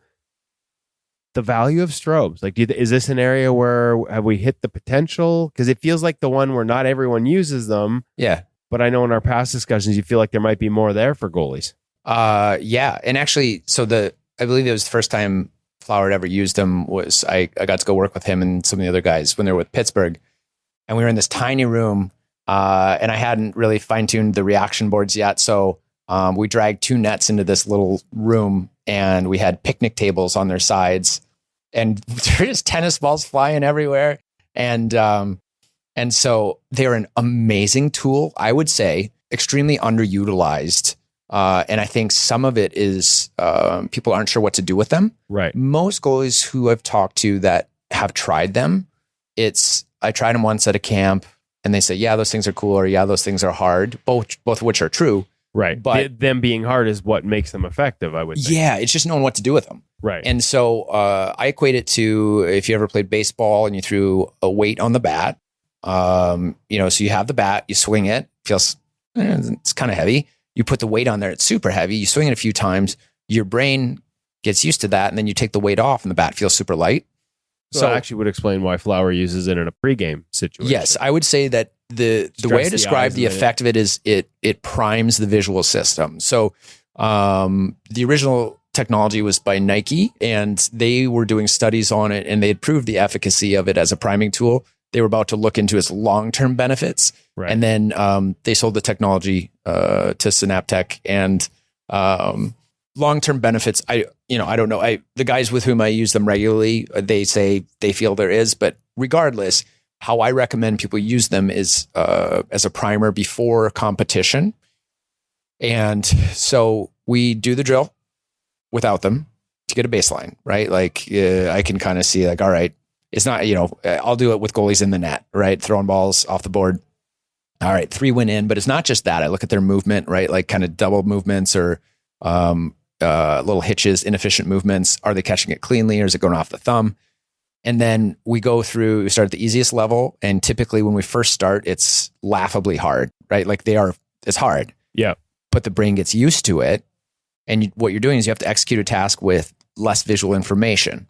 The value of strobes, is this an area where have we hit the potential? Because it feels like the one where not everyone uses them. Yeah. But I know in our past discussions, you feel like there might be more there for goalies. Yeah. And actually, I believe it was the first time Flower had ever used them was I got to go work with him and some of the other guys when they were with Pittsburgh. And we were in this tiny room, and I hadn't really fine-tuned the reaction boards yet. So we dragged 2 nets into this little room, and we had picnic tables on their sides, and there were just tennis balls flying everywhere. And so they're an amazing tool, I would say, extremely underutilized. And I think some of it is people aren't sure what to do with them. Right. Most goalies who I've talked to that have tried them, I tried them once at a camp, and they say, yeah, those things are cool, or yeah, those things are hard, both of which are true. Right. But them being hard is what makes them effective, I would think. Yeah, it's just knowing what to do with them. Right. And so I equate it to if you ever played baseball and you threw a weight on the bat, so you have the bat, you swing it, it's kind of heavy. You put the weight on there, it's super heavy. You swing it a few times, your brain gets used to that, and then you take the weight off and the bat feels super light. So that actually would explain why Flower uses it in a pregame situation. Yes, I would say that the way I describe the effect of it is it primes the visual system. So the original technology was by Nike, and they were doing studies on it, and they had proved the efficacy of it as a priming tool. They were about to look into its long-term benefits. Right. And then they sold the technology to Synaptech, and long-term benefits. I don't know. The guys with whom I use them regularly, they say they feel there is, but regardless, how I recommend people use them is as a primer before competition. And so we do the drill without them to get a baseline, right? Like I can kind of see like, all right, it's not, I'll do it with goalies in the net, right? Throwing balls off the board. All right, 3 went in, but it's not just that. I look at their movement, right? Like kind of double movements or little hitches, inefficient movements. Are they catching it cleanly or is it going off the thumb? And then we start at the easiest level. And typically when we first start, it's laughably hard, right? Like it's hard. Yeah. But the brain gets used to it. And what you're doing is you have to execute a task with less visual information.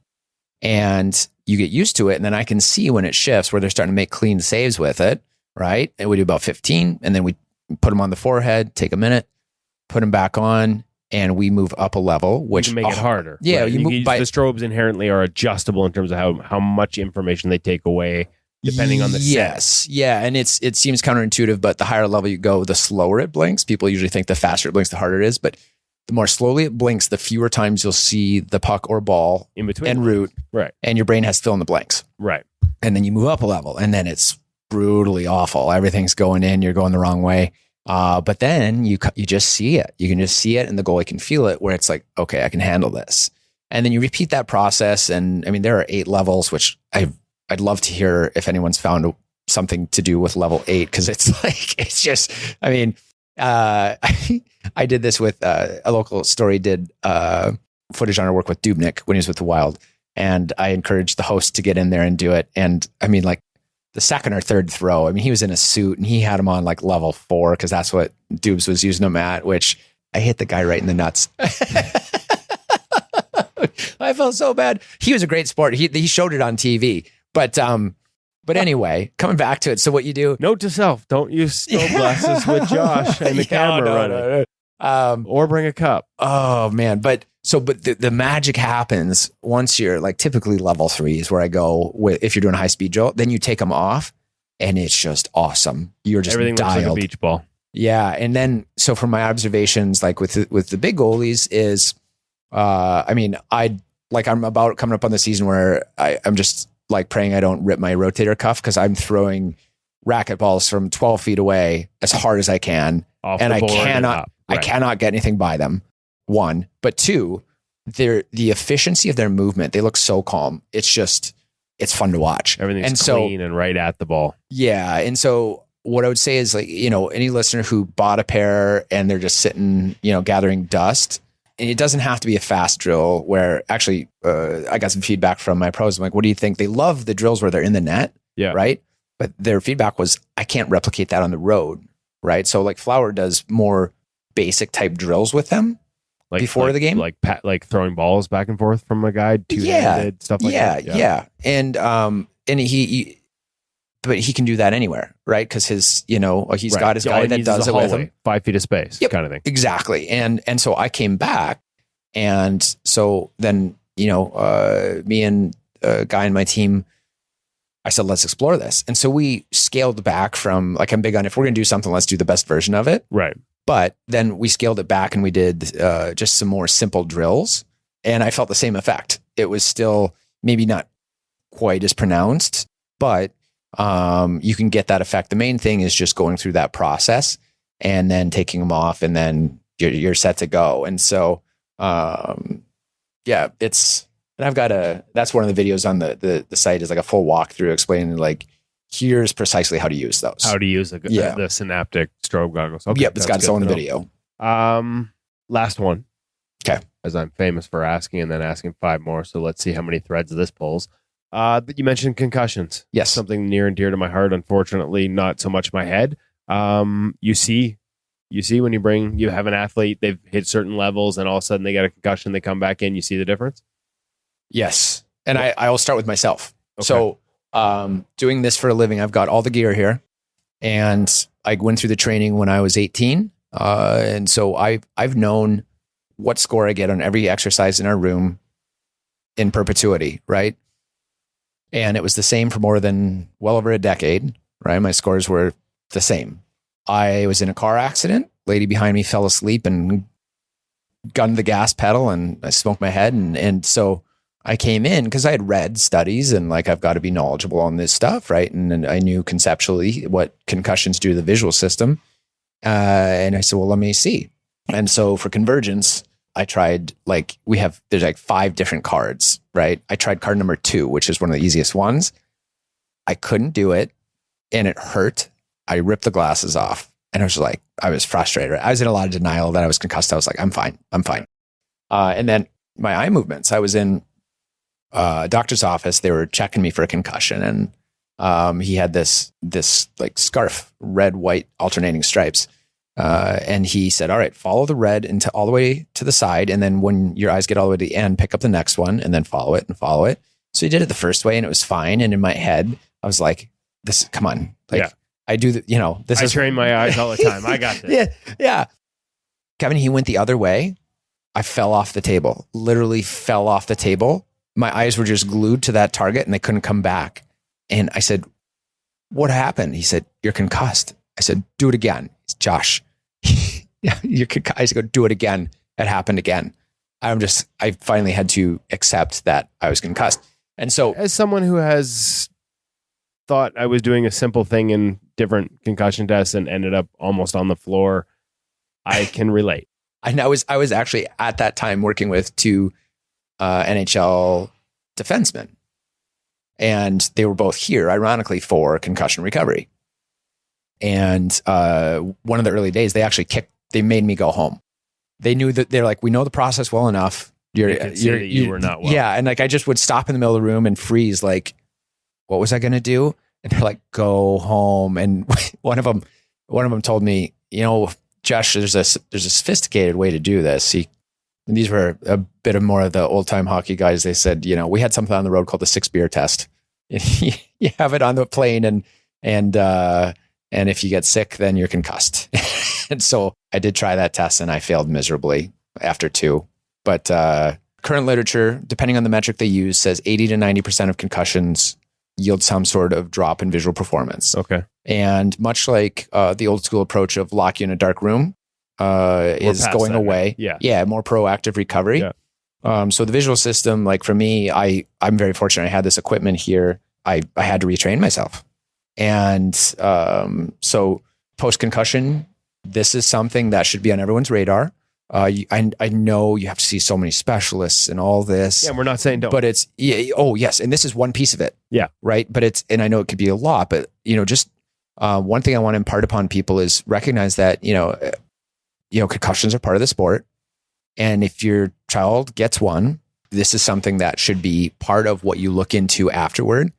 And you get used to it. And then I can see when it shifts where they're starting to make clean saves with it, right? And we do about 15. And then we put them on the forehead, take a minute, put them back on, and we move up a level, which you can make it harder. Yeah, right? you move the strobes inherently are adjustable in terms of how much information they take away, depending on the set. Yeah, and it seems counterintuitive, but the higher level you go, the slower it blinks. People usually think the faster it blinks, the harder it is, but the more slowly it blinks, the fewer times you'll see the puck or ball in between en route, right? And your brain has to fill in the blanks, right? And then you move up a level, and then it's brutally awful. Everything's going in, you're going the wrong way. But then you just see it. You can just see it, and the goalie can feel it. Where it's like, okay, I can handle this. And then you repeat that process. And I mean, there are 8 levels, which I'd love to hear if anyone's found something to do with level 8, because it's like it's just. I mean, I did this with a local story. Did footage on our work with Dubnik when he was with the Wild, and I encouraged the host to get in there and do it. And I mean, like, the second or third throw, I mean, he was in a suit and he had him on like level 4 because that's what Dubes was using him at, which I hit the guy right in the nuts. I felt so bad. He was a great sport. He showed it on TV. But anyway, coming back to it. So what you do. Note to self, don't use strobe glasses with Josh and the camera running. Or bring a cup. Oh, man. But the magic happens once you're like typically level 3 is where I go with, if you're doing a high speed drill, then you take them off and it's just awesome. You're just everything dialed. looks like a beach ball. Yeah. And then, so from my observations, like with the big goalies is, I mean, I'm about coming up on the season where I'm just like praying I don't rip my rotator cuff, because I'm throwing racket balls from 12 feet away as hard as I can. And I cannot get anything by them. 1, but 2, the efficiency of their movement, they look so calm. It's fun to watch. Everything's clean and right at the ball. Yeah. And so what I would say is, like, any listener who bought a pair and they're just sitting, gathering dust, and it doesn't have to be a fast drill where actually, I got some feedback from my pros. I'm like, what do you think? They love the drills where they're in the net. Yeah. Right. But their feedback was, I can't replicate that on the road. Right. So like Flower does more basic type drills with them. Before the game, like throwing balls back and forth from a guy, two-handed stuff like that. Yeah. And he can do that anywhere, right? Because he's got his guy that does it with him. 5 feet of space, kind of thing. Exactly. And so I came back, and so then me and a guy in my team, I said, let's explore this. And so we scaled back from, like, I'm big on, if we're going to do something, let's do the best version of it. Right. But then we scaled it back and we did just some more simple drills. And I felt the same effect. It was still maybe not quite as pronounced, but you can get that effect. The main thing is just going through that process and then taking them off, and then you're set to go. And so, and I've got that's one of the videos on the site is like a full walkthrough explaining, like, here's precisely how to use those. How to use the synaptic strobe goggles. Okay, yep, it's got its own video. Last one. Okay. As I'm famous for asking and then asking 5 more. So let's see how many threads this pulls. You mentioned concussions. Yes. Something near and dear to my heart. Unfortunately, not so much my head. You see when you have an athlete, they've hit certain levels and all of a sudden they get a concussion, they come back in, you see the difference? Yes. And I will start with myself. Okay. So doing this for a living, I've got all the gear here, and I went through the training when I was 18. And so I've known what score I get on every exercise in our room in perpetuity, right? And it was the same for more than well over a decade, right? My scores were the same. I was in a car accident. Lady behind me fell asleep and gunned the gas pedal, and I smoked my head. And so I came in because I had read studies and like, I've got to be knowledgeable on this stuff, right? And I knew conceptually what concussions do to the visual system. And I said, well, let me see. And so for convergence, I tried there's like 5 different cards, right? I tried card number 2, which is one of the easiest ones. I couldn't do it and it hurt. I ripped the glasses off and I was frustrated. I was in a lot of denial that I was concussed. I was like, I'm fine. And then my eye movements, I was in a doctor's office. They were checking me for a concussion, and he had this like scarf, red, white, alternating stripes. And he said, all right, follow the red into all the way to the side. And then when your eyes get all the way to the end, pick up the next one and then follow it and follow it. So he did it the first way and it was fine. And in my head, I was like, come on. Like I do I train my eyes all the time. I got this. Yeah. Kevin, he went the other way. I fell off the table, literally fell off the table. My eyes were just glued to that target and they couldn't come back. And I said, what happened? He said, you're concussed. I said, do it again. It's Josh. You're concussed. I said, go do it again. It happened again. I finally had to accept that I was concussed. And so as someone who has thought I was doing a simple thing in different concussion tests and ended up almost on the floor, I can relate. And I was actually at that time working with 2 NHL defensemen. And they were both here, ironically, for concussion recovery. And one of the early days, they made me go home. They knew that they're like, we know the process well enough. You were not well. Yeah. And like, I just would stop in the middle of the room and freeze. Like, what was I going to do? And they're like, go home. And one of them told me, Josh, there's a sophisticated way to do this. And these were a bit of more of the old time hockey guys. They said, we had something on the road called the 6-beer test. You have it on the plane and if you get sick, then you're concussed. And so I did try that test and I failed miserably after 2. But current literature, depending on the metric they use, says 80 to 90% of concussions yield some sort of drop in visual performance. Okay. And much like the old school approach of lock you in a dark room is going away. Yeah. More proactive recovery. Yeah. So the visual system, like for me, I'm very fortunate. I had this equipment here. I had to retrain myself. And so post-concussion, this is something that should be on everyone's radar. I know you have to see so many specialists and all this. Yeah, we're not saying don't. But it's, yes. And this is one piece of it. Yeah. Right. But and I know it could be a lot, but, just one thing I want to impart upon people is recognize that, concussions are part of the sport. And if your child gets one, this is something that should be part of what you look into afterward.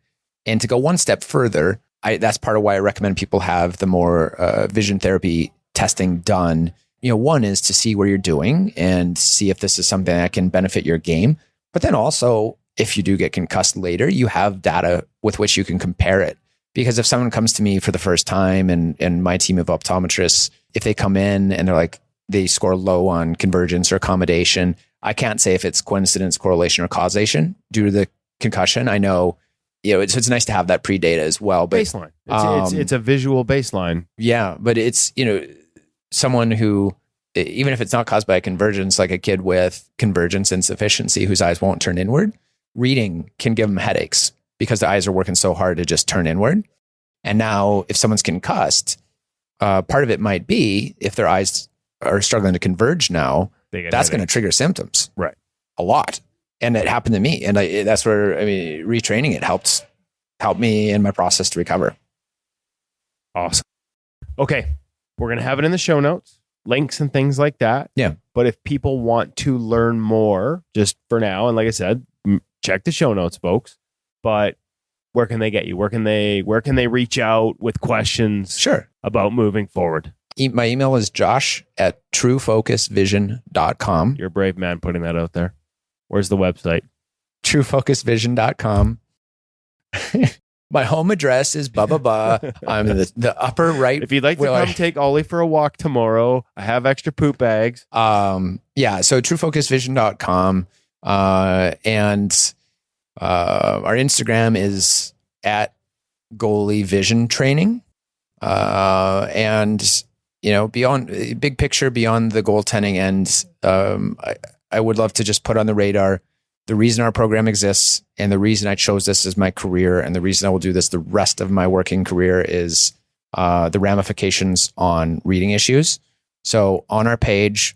And to go one step further, that's part of why I recommend people have the more vision therapy testing done. One is to see where you're doing and see if this is something that can benefit your game. But then also, if you do get concussed later, you have data with which you can compare it. Because if someone comes to me for the first time and my team of optometrists, if they come in and they're like, they score low on convergence or accommodation, I can't say if it's coincidence, correlation, or causation due to the concussion. I know, it's nice to have that pre-data as well. But baseline. It's a visual baseline. Yeah, but it's, someone who, even if it's not caused by a convergence, like a kid with convergence insufficiency whose eyes won't turn inward, reading can give them headaches because the eyes are working so hard to just turn inward. And now if someone's concussed, part of it might be if their eyes are struggling to converge now, that's going to trigger symptoms. Right. A lot. And it happened to me. And that's where, retraining it helped me in my process to recover. Awesome. Okay. We're going to have it in the show notes, links and things like that. Yeah. But if people want to learn more, just for now, and like I said, check the show notes, folks. But where can they get you? Where can they reach out with questions? Sure. About moving forward? My email is josh@truefocusvision.com. You're a brave man putting that out there. Where's the website? truefocusvision.com. My home address is blah, blah, blah. I'm in the upper right. If you'd like to come take Ollie for a walk tomorrow, I have extra poop bags. So truefocusvision.com. And our Instagram is at goalie vision training. And, beyond big picture, beyond the goaltending end, I would love to just put on the radar the reason our program exists and the reason I chose this as my career and the reason I will do this the rest of my working career is the ramifications on reading issues. So on our page,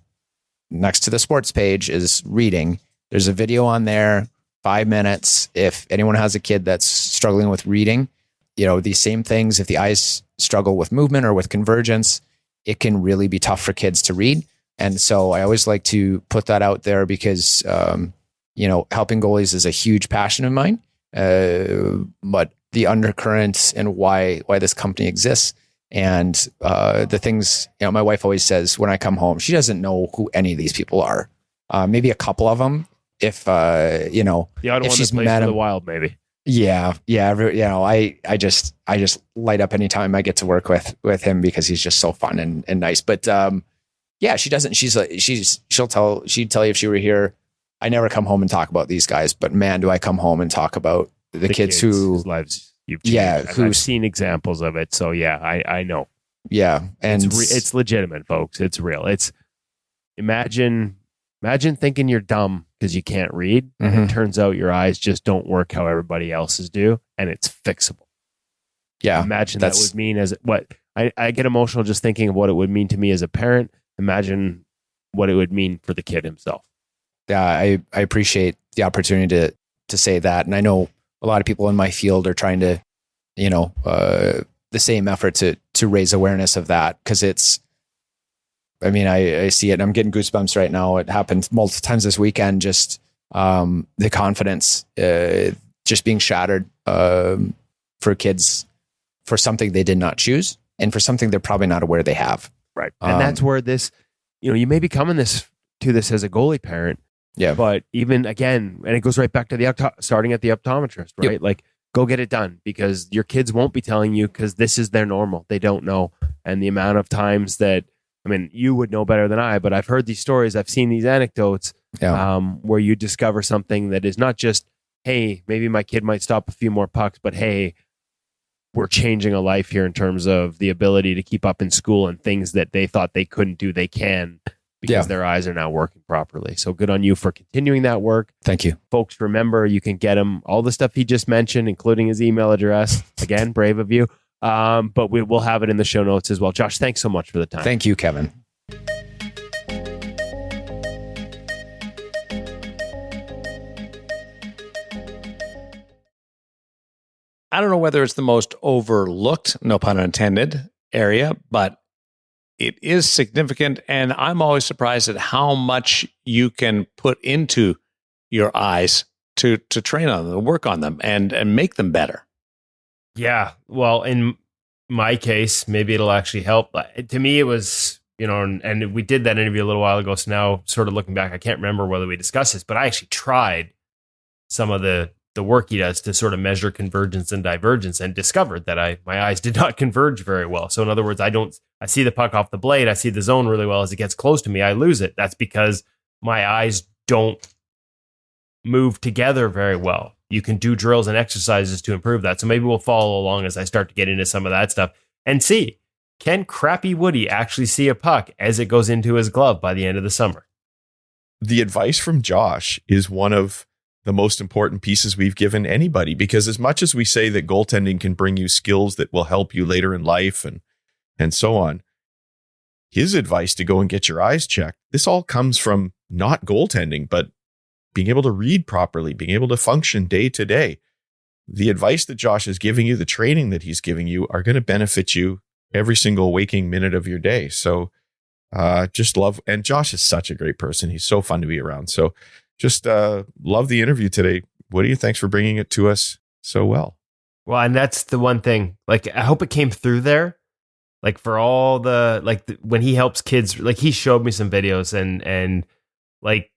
next to the sports page is reading. There's a video on there, 5 minutes. If anyone has a kid that's struggling with reading, these same things, if the eyes struggle with movement or with convergence, it can really be tough for kids to read. And so I always like to put that out there because, helping goalies is a huge passion of mine. But the undercurrents and why this company exists and the things, my wife always says when I come home, she doesn't know who any of these people are. Maybe a couple of them. If the odd if one she's that plays met for the him, Wild, maybe. Yeah. I just light up anytime I get to work with him because he's just so fun and nice. But she doesn't. She'd tell you if she were here. I never come home and talk about these guys, but man, do I come home and talk about the kids whose lives you've changed. I've seen examples of it. So yeah, I know. Yeah, and it's legitimate, folks. It's real. It's imagine thinking you're dumb because you can't read, and it turns out your eyes just don't work how everybody else's do, and it's fixable. Yeah, imagine that would mean as what I get emotional just thinking of what it would mean to me as a parent. Imagine what it would mean for the kid himself. Yeah, I appreciate the opportunity to say that, and I know a lot of people in my field are trying to, the same effort to raise awareness of that because it's. I mean, I see it and I'm getting goosebumps right now. It happened multiple times this weekend. Just the confidence just being shattered for kids for something they did not choose and for something they're probably not aware they have. Right. And that's where this, you may be coming to this as a goalie parent. Yeah. But even again, and it goes right back to starting at the optometrist, right? Yep. Like, go get it done because your kids won't be telling you because this is their normal. They don't know. And the amount of times that, you would know better than I, but I've heard these stories. I've seen these anecdotes where you discover something that is not just, hey, maybe my kid might stop a few more pucks, but hey, we're changing a life here in terms of the ability to keep up in school and things that they thought they couldn't do, they can because their eyes are now working properly. So good on you for continuing that work. Thank you. Folks, remember, you can get him all the stuff he just mentioned, including his email address. Again, brave of you. But we will have it in the show notes as well. Josh, thanks so much for the time. Thank you, Kevin. I don't know whether it's the most overlooked, no pun intended, area, but it is significant. And I'm always surprised at how much you can put into your eyes to train on them, to work on them and make them better. Yeah. Well, in my case, maybe it'll actually help. To me, it was, and we did that interview a little while ago. So now sort of looking back, I can't remember whether we discussed this, but I actually tried some of the work he does to sort of measure convergence and divergence and discovered that my eyes did not converge very well. So in other words, I see the puck off the blade. I see the zone really well. As it gets close to me, I lose it. That's because my eyes don't move together very well. You can do drills and exercises to improve that. So maybe we'll follow along as I start to get into some of that stuff and see, can Crappy Woody actually see a puck as it goes into his glove by the end of the summer? The advice from Josh is one of the most important pieces we've given anybody, because as much as we say that goaltending can bring you skills that will help you later in life and so on, his advice to go and get your eyes checked, this all comes from not goaltending, but being able to read properly, being able to function day to day. The advice that Josh is giving you, the training that he's giving you are going to benefit you every single waking minute of your day. So just love, and Josh is such a great person. He's so fun to be around. So just love the interview today. Woody, thanks for bringing it to us so well. Well, and that's the one thing, like, I hope it came through there. Like for all when he helps kids, like he showed me some videos and like,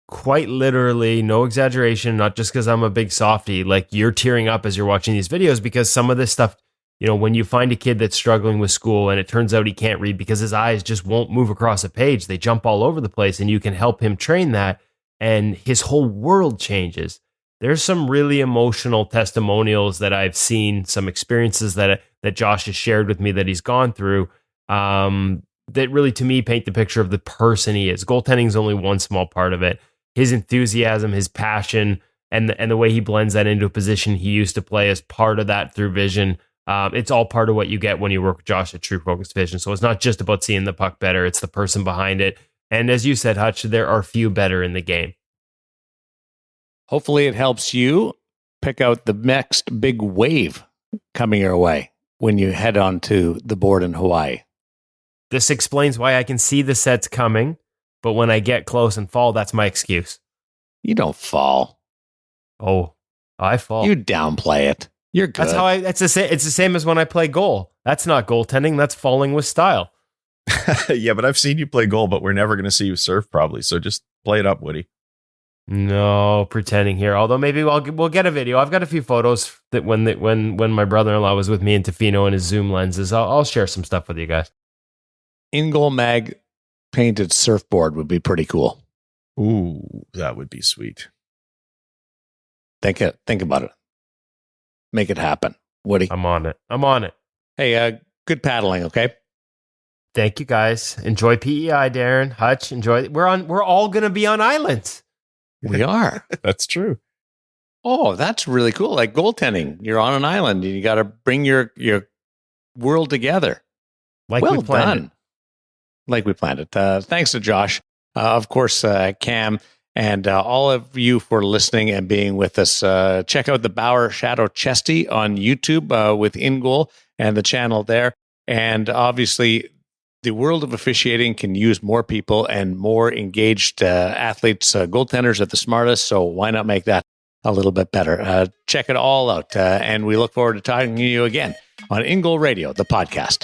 quite literally, no exaggeration, not just because I'm a big softie, like you're tearing up as you're watching these videos because some of this stuff, you know, when you find a kid that's struggling with school and it turns out he can't read because his eyes just won't move across a page, they jump all over the place, and you can help him train that and his whole world changes. There's some really emotional testimonials that I've seen, some experiences that Josh has shared with me that he's gone through, that really, to me, paint the picture of the person he is. Goaltending is only one small part of it. His enthusiasm, his passion, and the way he blends that into a position he used to play as part of that through vision. It's all part of what you get when you work with Josh at True Focused Vision. So it's not just about seeing the puck better, it's the person behind it. And as you said, Hutch, there are few better in the game. Hopefully it helps you pick out the next big wave coming your way when you head on to the board in Hawaii. This explains why I can see the sets coming, but when I get close and fall, that's my excuse. You don't fall. Oh, I fall. You downplay it. You're good. That's how it's the same as when I play goal. That's not goaltending. That's falling with style. Yeah, but I've seen you play goal, but we're never going to see you surf probably. So just play it up, Woody. No pretending here. Although maybe we'll get a video. I've got a few photos that when my brother-in-law was with me in Tofino and his zoom lenses. I'll share some stuff with you guys. InGoal Mag painted surfboard would be pretty cool. Ooh, that would be sweet. Think about it. Make it happen, Woody. I'm on it. Hey, good paddling, okay? Thank you, guys. Enjoy PEI, Darren, Hutch. Enjoy. We're all going to be on islands. We are. That's true. Oh, that's really cool. Like goaltending, you're on an island and you got to bring your world together. Like we planned it. Like we planned it. Thanks to Josh, of course, Cam, and all of you for listening and being with us. Check out the Bauer Shadow Chesty on YouTube with InGoal and the channel there. And obviously, the world of officiating can use more people and more engaged athletes. Goaltenders are the smartest, so why not make that a little bit better? Check it all out, and we look forward to talking to you again on InGoal Radio, the podcast.